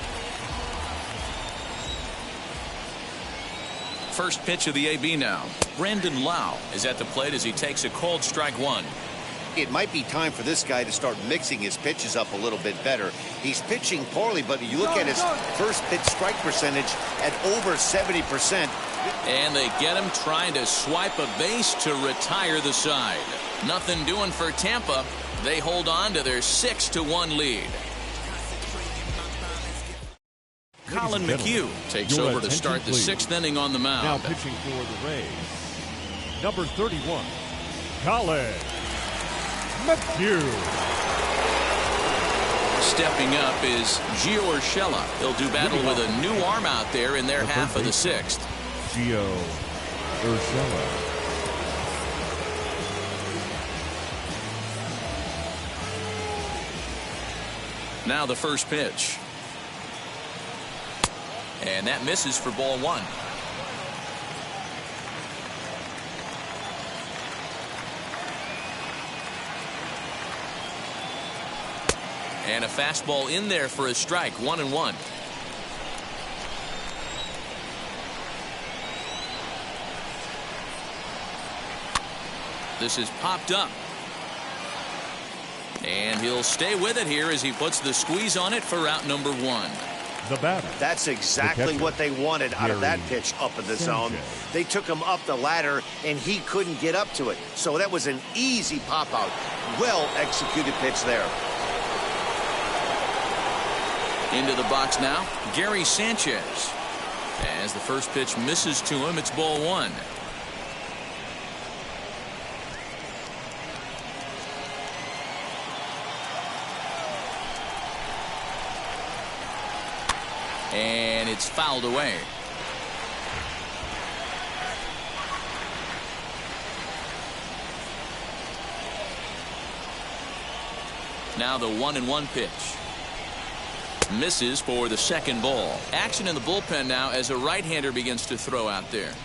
First pitch of the AB now. Brandon Lau is at the plate as he takes a cold strike 1. It might be time for this guy to start mixing his pitches up a little bit better. He's pitching poorly, but you look at his first pitch strike percentage at over 70%. And they get him trying to swipe a base to retire the side. Nothing doing for Tampa. They hold on to their 6-1 lead. Colin McHugh takes over to start the 6th inning on the mound. Now pitching for the Rays, number 31, Colin McHugh. Stepping up is Gio Urshela. He'll do battle with a new arm out there in their half of the 6th. Gio Urshela. Now the first pitch. And that misses for ball 1. And a fastball in there for a strike. 1-1. This is popped up. And he'll stay with it here as he puts the squeeze on it for out number 1. The batter. That's exactly what they wanted out of that pitch up in the zone. They took him up the ladder, and he couldn't get up to it. So that was an easy pop-out. Well-executed pitch there. Into the box now, Gary Sanchez. As the first pitch misses to him, it's ball one. And it's fouled away. Now the 1-1 pitch. Misses for the second ball. Action in the bullpen now as a right-hander begins to throw out there.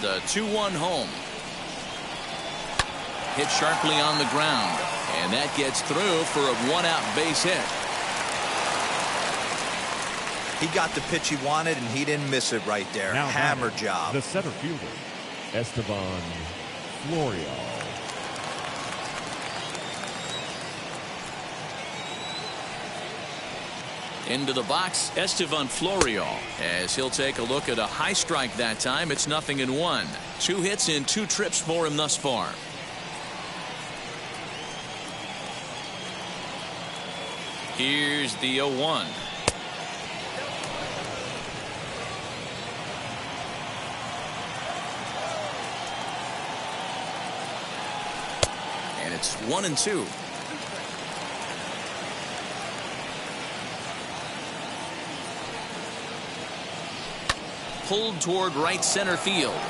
The 2-1 home. Hit sharply on the ground, and that gets through for a one-out base hit. He got the pitch he wanted, and he didn't miss it right there. Now hammer job. The center fielder, Esteban Florial. Into the box, Esteban Florial, as he'll take a look at a high strike that time. It's 0-1. 2 hits in 2 trips for him thus far. Here's the 0-1. And it's 1-2. Pulled toward right center field.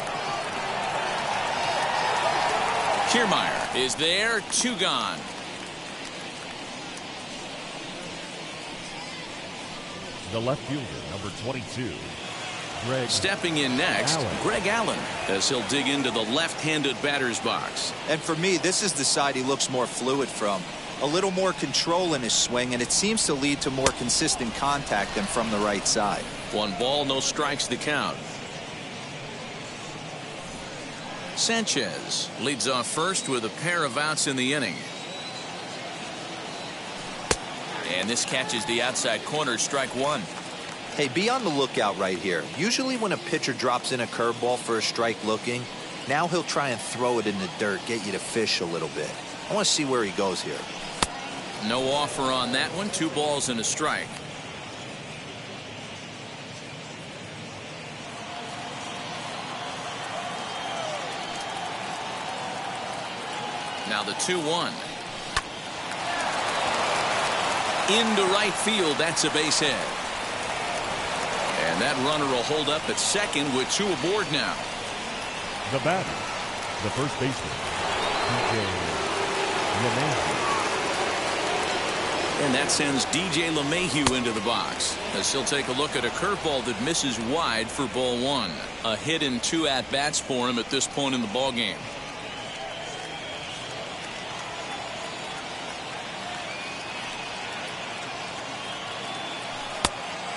Kiermaier is there, 2 gone. The left fielder, number 22, Greg. Stepping in next, Greg Allen, as he'll dig into the left-handed batter's box. And for me, this is the side he looks more fluid from. A little more control in his swing, and it seems to lead to more consistent contact than from the right side. 1 ball, no strikes to count. Sanchez leads off first with a pair of outs in the inning. And this catches the outside corner, strike 1. Hey, be on the lookout right here. Usually when a pitcher drops in a curveball for a strike looking, now he'll try and throw it in the dirt, get you to fish a little bit. I want to see where he goes here. No offer on that one. 2 balls and a strike. Now the 2-1. Into right field. That's a base hit. And that runner will hold up at second with 2 aboard now. The batter, the first baseman, DJ LeMahieu. And that sends DJ LeMahieu into the box, as he'll take a look at a curveball that misses wide for ball 1. A hit in 2 at-bats for him at this point in the ballgame.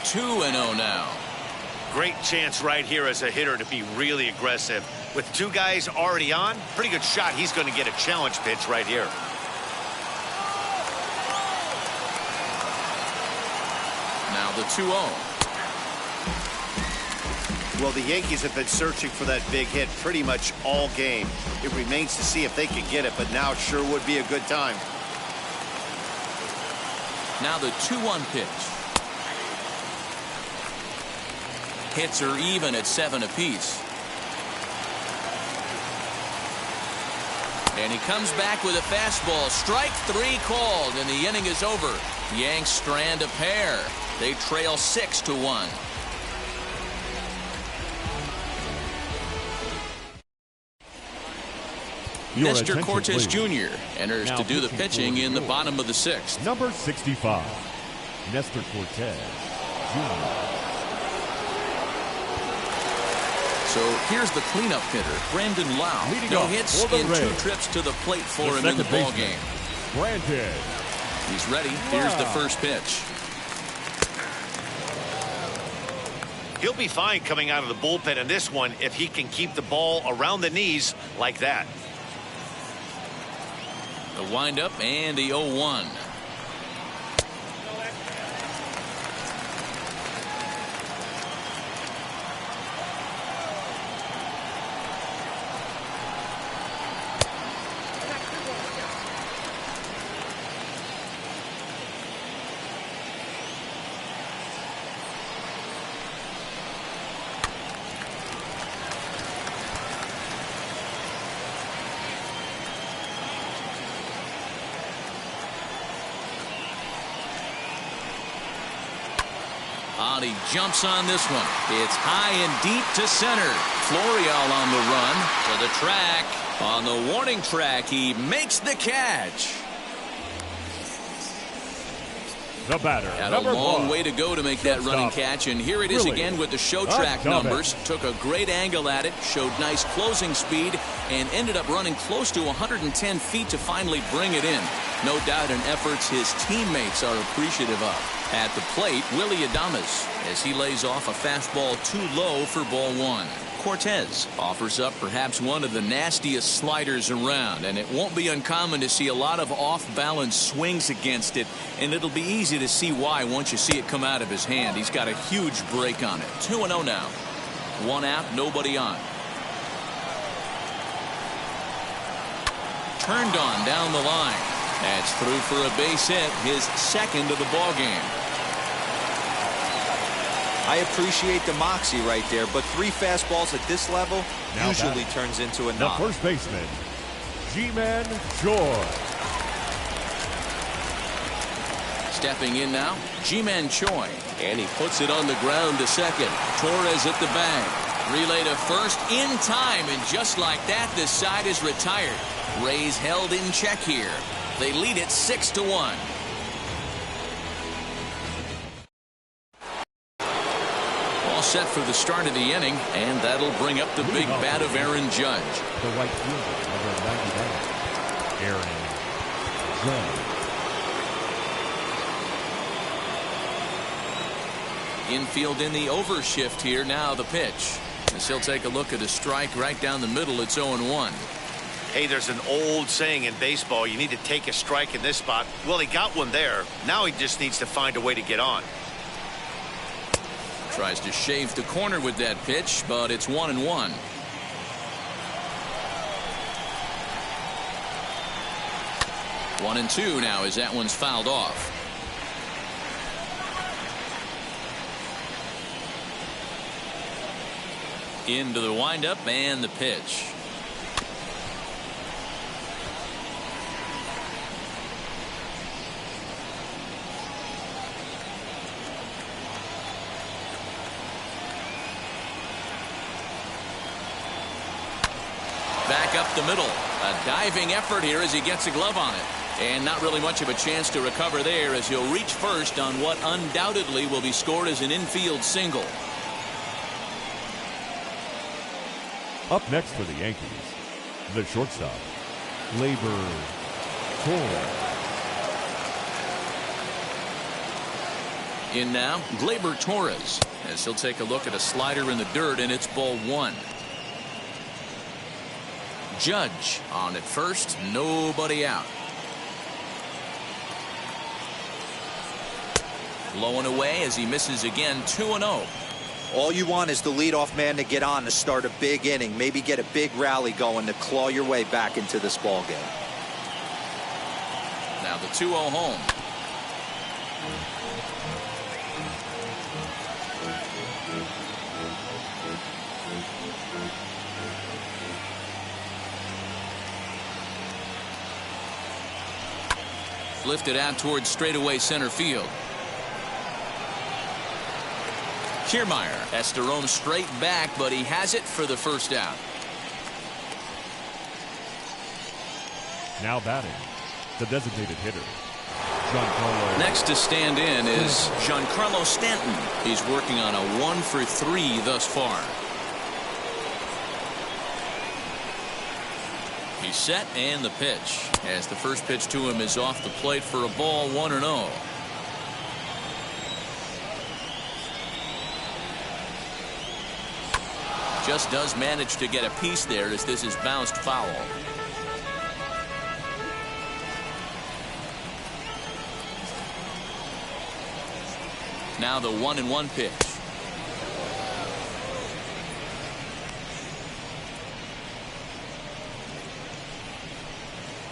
2-0 now. Great chance right here as a hitter to be really aggressive. With 2 guys already on, pretty good shot. He's going to get a challenge pitch right here. Now the 2-0. Well, the Yankees have been searching for that big hit pretty much all game. It remains to see if they can get it, but now it sure would be a good time. Now the 2-1 pitch. Hits are even at 7 apiece. And he comes back with a fastball. Strike 3 called, and the inning is over. Yanks strand a pair. They trail 6-1. Mr. Cortez Jr. enters to do the pitching in the bottom of the 6th. Number 65, Nestor Cortez Jr. So here's the cleanup hitter, Brandon Lau. No hits in 2 trips to the plate for him in the ballgame. Brandon. He's ready. Here's the first pitch. He'll be fine coming out of the bullpen in this one if he can keep the ball around the knees like that. The windup and the 0-1. He jumps on this one. It's high and deep to center. Florial on the run to the track. On the warning track, he makes the catch. The batter, Had a long way to go to make that running catch, and here it is again with the show track numbers. Took a great angle at it, showed nice closing speed, and ended up running close to 110 feet to finally bring it in. No doubt an efforts his teammates are appreciative of. At the plate, Willie Adames, as he lays off a fastball too low for ball one. Cortez offers up perhaps one of the nastiest sliders around, and it won't be uncommon to see a lot of off-balance swings against it, and it'll be easy to see why once you see it come out of his hand. He's got a huge break on it. 2-0 now. One out, nobody on. Turned on down the line. That's through for a base hit, his second of the ball game. I appreciate the moxie right there, but 3 fastballs at this level usually turns into a knock. The first baseman, G-Man Choi. Stepping in now, G-Man Choi. And he puts it on the ground to second. Torres at the bag. Relay to first in time, and just like that, this side is retired. Rays held in check here. They lead it 6-1. All set for the start of the inning, and that'll bring up the big bat of Aaron Judge. The right fielder, number 99, Aaron Judge. Infield in the overshift here. Now the pitch. As he'll take a look at a strike right down the middle. It's 0-1. Hey, there's an old saying in baseball, you need to take a strike in this spot. Well, he got one there. Now he just needs to find a way to get on. Tries to shave the corner with that pitch, but it's 1-1. One and two now as that one's fouled off. Into the windup and the pitch. Back up the middle. A diving effort here as he gets a glove on it. And not really much of a chance to recover there as he'll reach first on what undoubtedly will be scored as an infield single. Up next for the Yankees, the shortstop, Gleyber Torres. In now, Gleyber Torres, as he'll take a look at a slider in the dirt, and it's ball one. Judge on at first, nobody out. Blowing away as he misses again, 2-0. All you want is the leadoff man to get on to start a big inning, maybe get a big rally going to claw your way back into this ball game. Now the 2-0 home. Lifted out towards straightaway center field. Kiermaier has to roam straight back, but he has it for the first out. Now batting, the designated hitter, Giancarlo. Next to stand in is Giancarlo Stanton. He's working on a 1 for 3 thus far. He's set and the pitch, as the first pitch to him is off the plate for a ball, 1-0. Just does manage to get a piece there as this is bounced foul. Now the 1-1 pitch.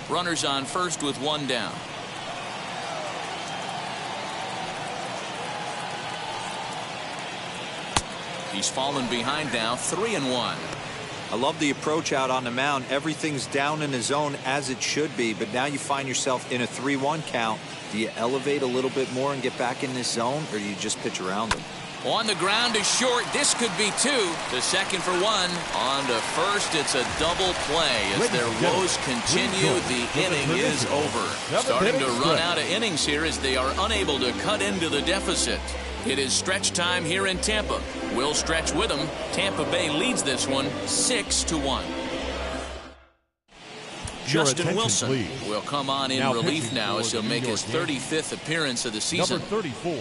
Runners on first with one down. He's fallen behind now, 3-1. I love the approach out on the mound. Everything's down in the zone as it should be, but now you find yourself in a 3-1 count. Do you elevate a little bit more and get back in this zone, or do you just pitch around them? On the ground is short. This could be two. To second for one. On to first. It's a double play as their woes continue. The inning is over. Starting to run out of innings here as they are unable to cut into the deficit. It is stretch time here in Tampa. We'll stretch with them. Tampa Bay leads this one 6-1. Justin Wilson will come on in relief now as he'll make his 35th appearance of the season. Number 34,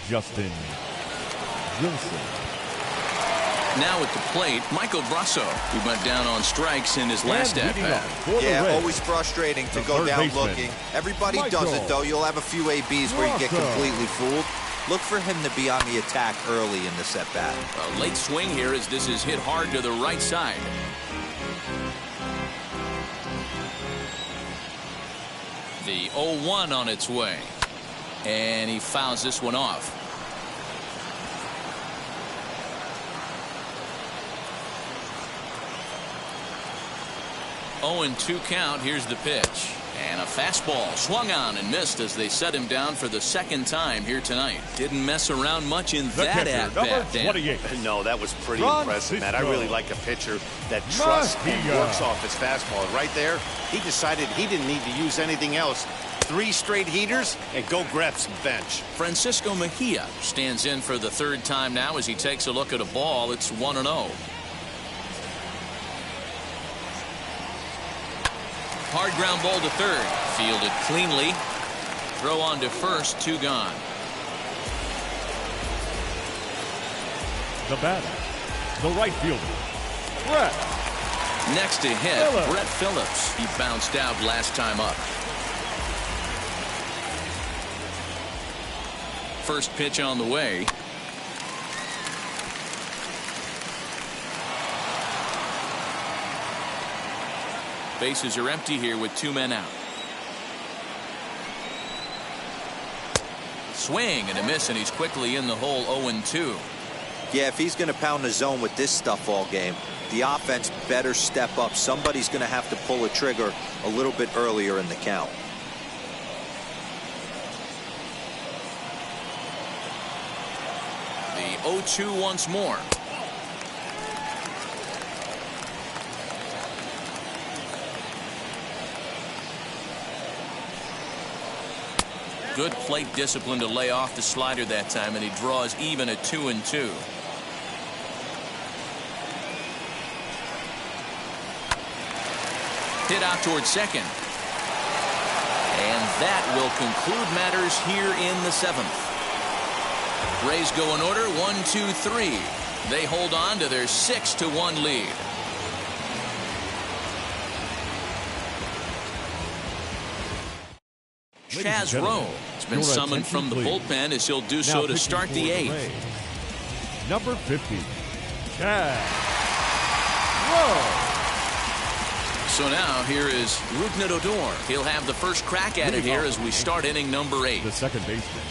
Justin Wilson. Now at the plate, Michael Brasso, who went down on strikes in his last at-bat. Yeah, always frustrating to go down looking. Everybody does it, though. You'll have a few ABs where you get completely fooled. Look for him to be on the attack early in this at-bat. A late swing here as this is hit hard to the right side. The 0-1 on its way. And he fouls this one off. 0-2 count. Here's the pitch. And a fastball swung on and missed as they set him down for the second time here tonight. Didn't mess around much in that at-bat, Dan. No, that was pretty impressive, Matt. I really like a pitcher that trusts and works off his fastball. Right there, he decided he didn't need to use anything else. 3 straight heaters and go grab some bench. Francisco Mejia stands in for the third time now as he takes a look at a ball. It's 1-0. Hard ground ball to third. Fielded cleanly. Throw on to first. 2 gone. The batter, the right fielder, Brett. Next to hit, Brett Phillips. He bounced out last time up. First pitch on the way. Bases are empty here with 2 men out. Swing and a miss, and he's quickly in the hole. 0-2. Yeah, if he's going to pound the zone with this stuff all game, the offense better step up. Somebody's going to have to pull a trigger a little bit earlier in the count. The 0-2 once more. Good plate discipline to lay off the slider that time, and he draws even at 2-2. Hit out towards second. And that will conclude matters here in the 7th. Rays go in order 1-2-3. They hold on to their 6-1 lead. Chaz Rowe has been summoned from the bullpen as he'll do so to start the 8th. Number 50, Chaz Rowe. So now here is Rougned Odor. He'll have the first crack at it here as we start inning number 8. The second baseman,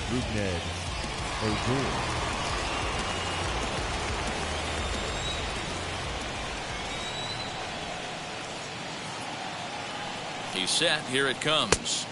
Rougned Odor. He's set. Here it comes.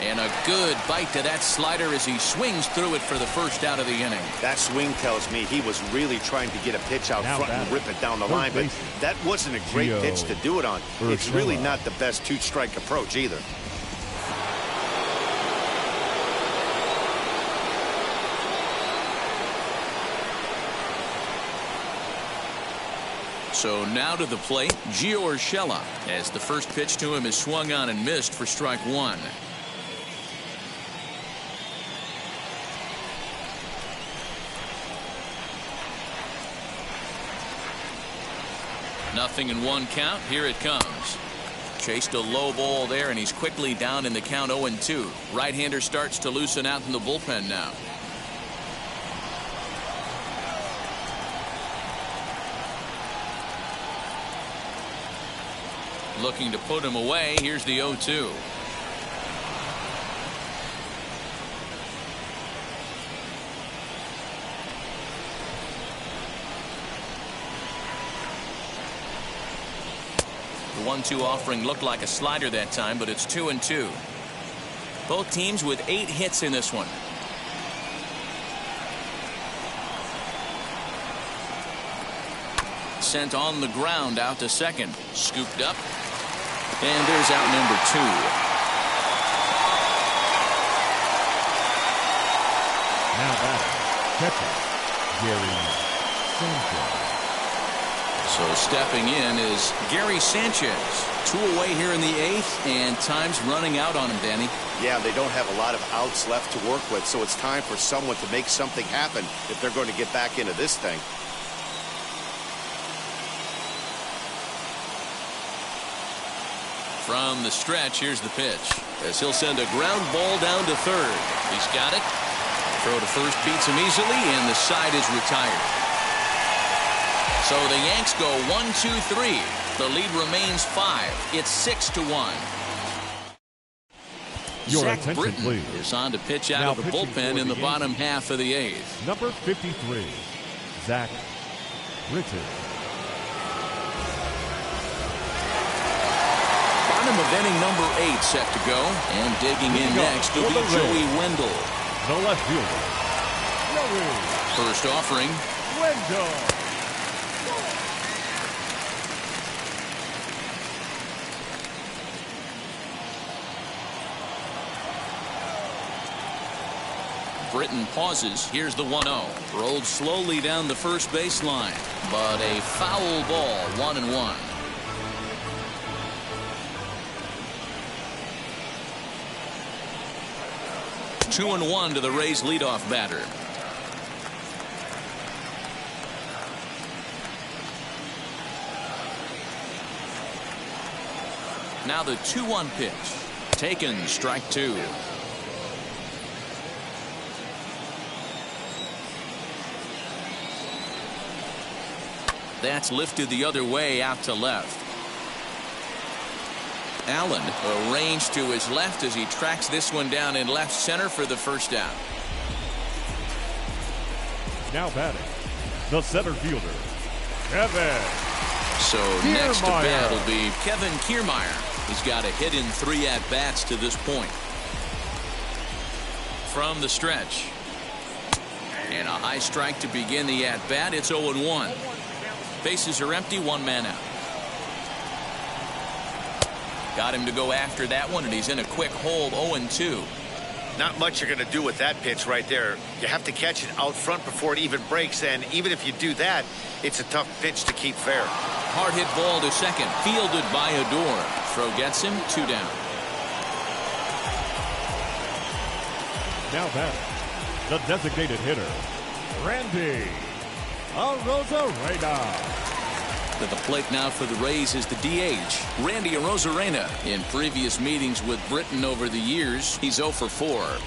And a good bite to that slider as he swings through it for the first out of the inning. That swing tells me he was really trying to get a pitch out front and rip it down the line, but that wasn't a great pitch to do it on. It's really not the best two-strike approach either. So now to the plate, Gio Urshela, as the first pitch to him is swung on and missed for strike one. Nothing in one count. Here it comes. Chased a low ball there, and he's quickly down in the count 0-2. Right-hander starts to loosen out in the bullpen now. Looking to put him away. Here's the 0-2. The 1-2 offering looked like a slider that time, but it's 2-2. Both teams with 8 hits in this one. Sent on the ground out to second. Scooped up. And there's out number 2. Now batting, catcher, Gary Sanchez. So stepping in is Gary Sanchez. 2 away here in the 8th, and time's running out on him, Danny. Yeah, they don't have a lot of outs left to work with, so it's time for someone to make something happen if they're going to get back into this thing. From the stretch, here's the pitch. As he'll send a ground ball down to third. He's got it. Throw to first beats him easily, and the side is retired. So the Yanks go 1-2-3. The lead remains 5. It's 6-1. Your Zach attention, Britton please. is on to pitch out Now of the bullpen in the bottom half of the 8th. Number 53, Zach Britton. Bottom of inning number 8 set to go. And digging in next will be Joey Wendell. The left fielder, Joey. First offering. Wendell. Britton pauses. Here's the 1-0. Rolled slowly down the first baseline. But a foul ball, 1-1. Two and 1 to the Rays leadoff batter. Now the 2-1 pitch. Taken, strike 2. That's lifted the other way out to left. Allen arranged to his left as he tracks this one down in left center for the first out. Now batting, the center fielder, Kevin. So next to bat will be Kevin Kiermaier. He's got a hit in 3 at-bats to this point. From the stretch. And a high strike to begin the at-bat. It's 0-1. Bases are empty, 1 man out. Got him to go after that one, and he's in a quick hold, 0-2. Not much you're going to do with that pitch right there. You have to catch it out front before it even breaks, and even if you do that, it's a tough pitch to keep fair. Hard hit ball to second, fielded by Odor. Throw gets him, 2 down. Now batting, the designated hitter, Randy Arozarena. To the plate now for the Rays is the DH, Randy Arozarena. In previous meetings with Britton over the years, he's 0 for 4.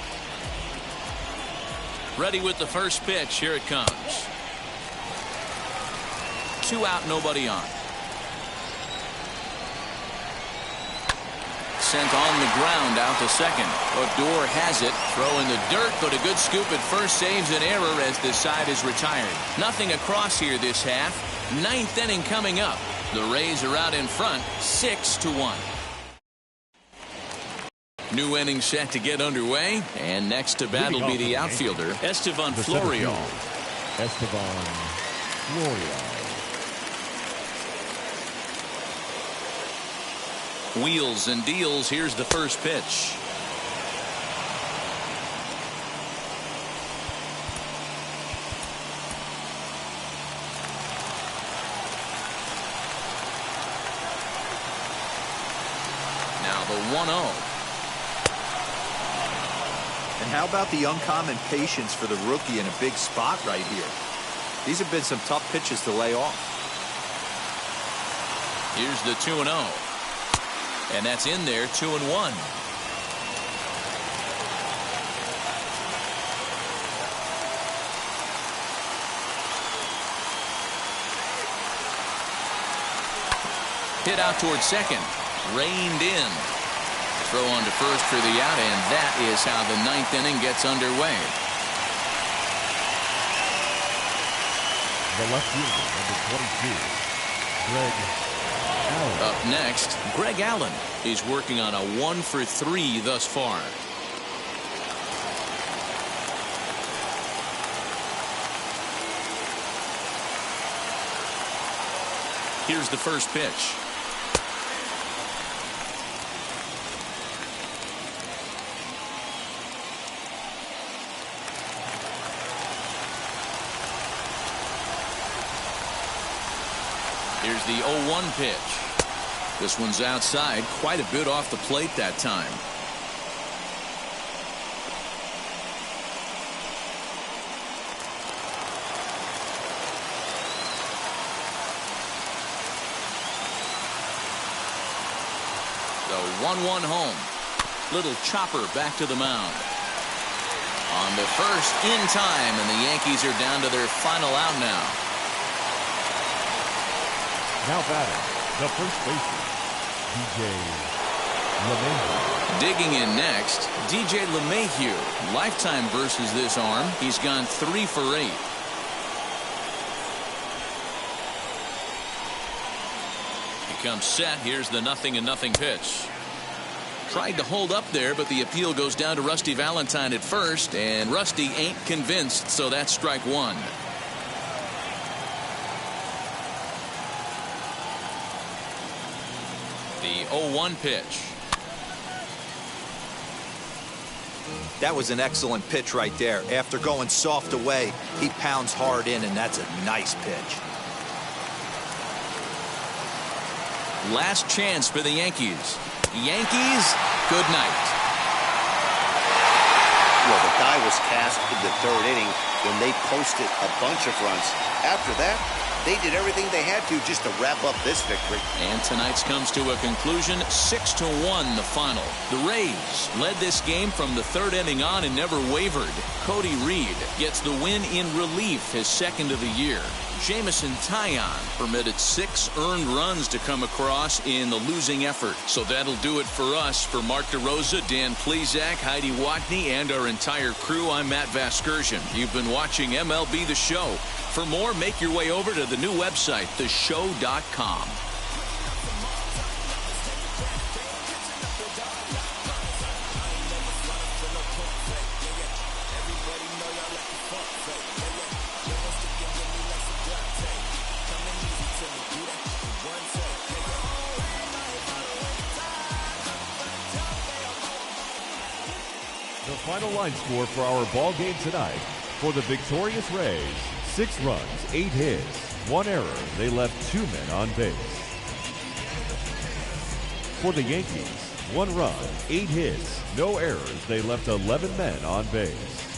Ready with the first pitch. Here it comes. 2 out, nobody on. Sent on the ground out to second. Odor has it. Throw in the dirt, but a good scoop at first saves an error as the side is retired. Nothing across here this half. 9th inning coming up. The Rays are out in front, 6-1. New inning set to get underway, and next to bat will be the outfielder, Estevan Florial. Estevan Florial. Wheels and deals. Here's the first pitch. Now the 1-0. And how about the uncommon patience for the rookie in a big spot right here? These have been some tough pitches to lay off. Here's the 2-0. And that's in there, 2-1. Hit out towards second. Reined in. Throw on to first for the out, and that is how the 9th inning gets underway. The left fielder, number 22, Greg Allen. Up next, Greg Allen is working on a 1-for-3 thus far. Here's the first pitch. Here's the 0-1 pitch. This one's outside, quite a bit off the plate that time. The 1-1 home. Little chopper back to the mound. On the first, in time, and the Yankees are down to their final out now. Now batting, the first baseman, DJ LeMahieu. Digging in next, DJ LeMahieu. Lifetime versus this arm. He's gone 3 for 8. He comes set. Here's the 0-0 pitch. Tried to hold up there, but the appeal goes down to Rusty Valentine at first, and Rusty ain't convinced, so that's strike 1. The 0-1 pitch. That was an excellent pitch right there. After going soft away, he pounds hard in, and that's a nice pitch. Last chance for the Yankees. Yankees, good night. Well, the die was cast in the 3rd inning when they posted a bunch of runs. After that, they did everything they had to just to wrap up this victory. And tonight's comes to a conclusion, 6-1 the final. The Rays led this game from the 3rd inning on and never wavered. Cody Reed gets the win in relief, his 2nd of the year. Jamison Taillon permitted 6 earned runs to come across in the losing effort. So that'll do it for us. For Mark DeRosa, Dan Plezak, Heidi Watney, and our entire crew, I'm Matt Vasgersian. You've been watching MLB The Show. For more, make your way over to the new website, theshow.com. The final line score for our ball game tonight: for the victorious Rays, 6 runs, 8 hits, 1 error. They left 2 men on base. For the Yankees, 1 run, 8 hits, no errors. They left 11 men on base.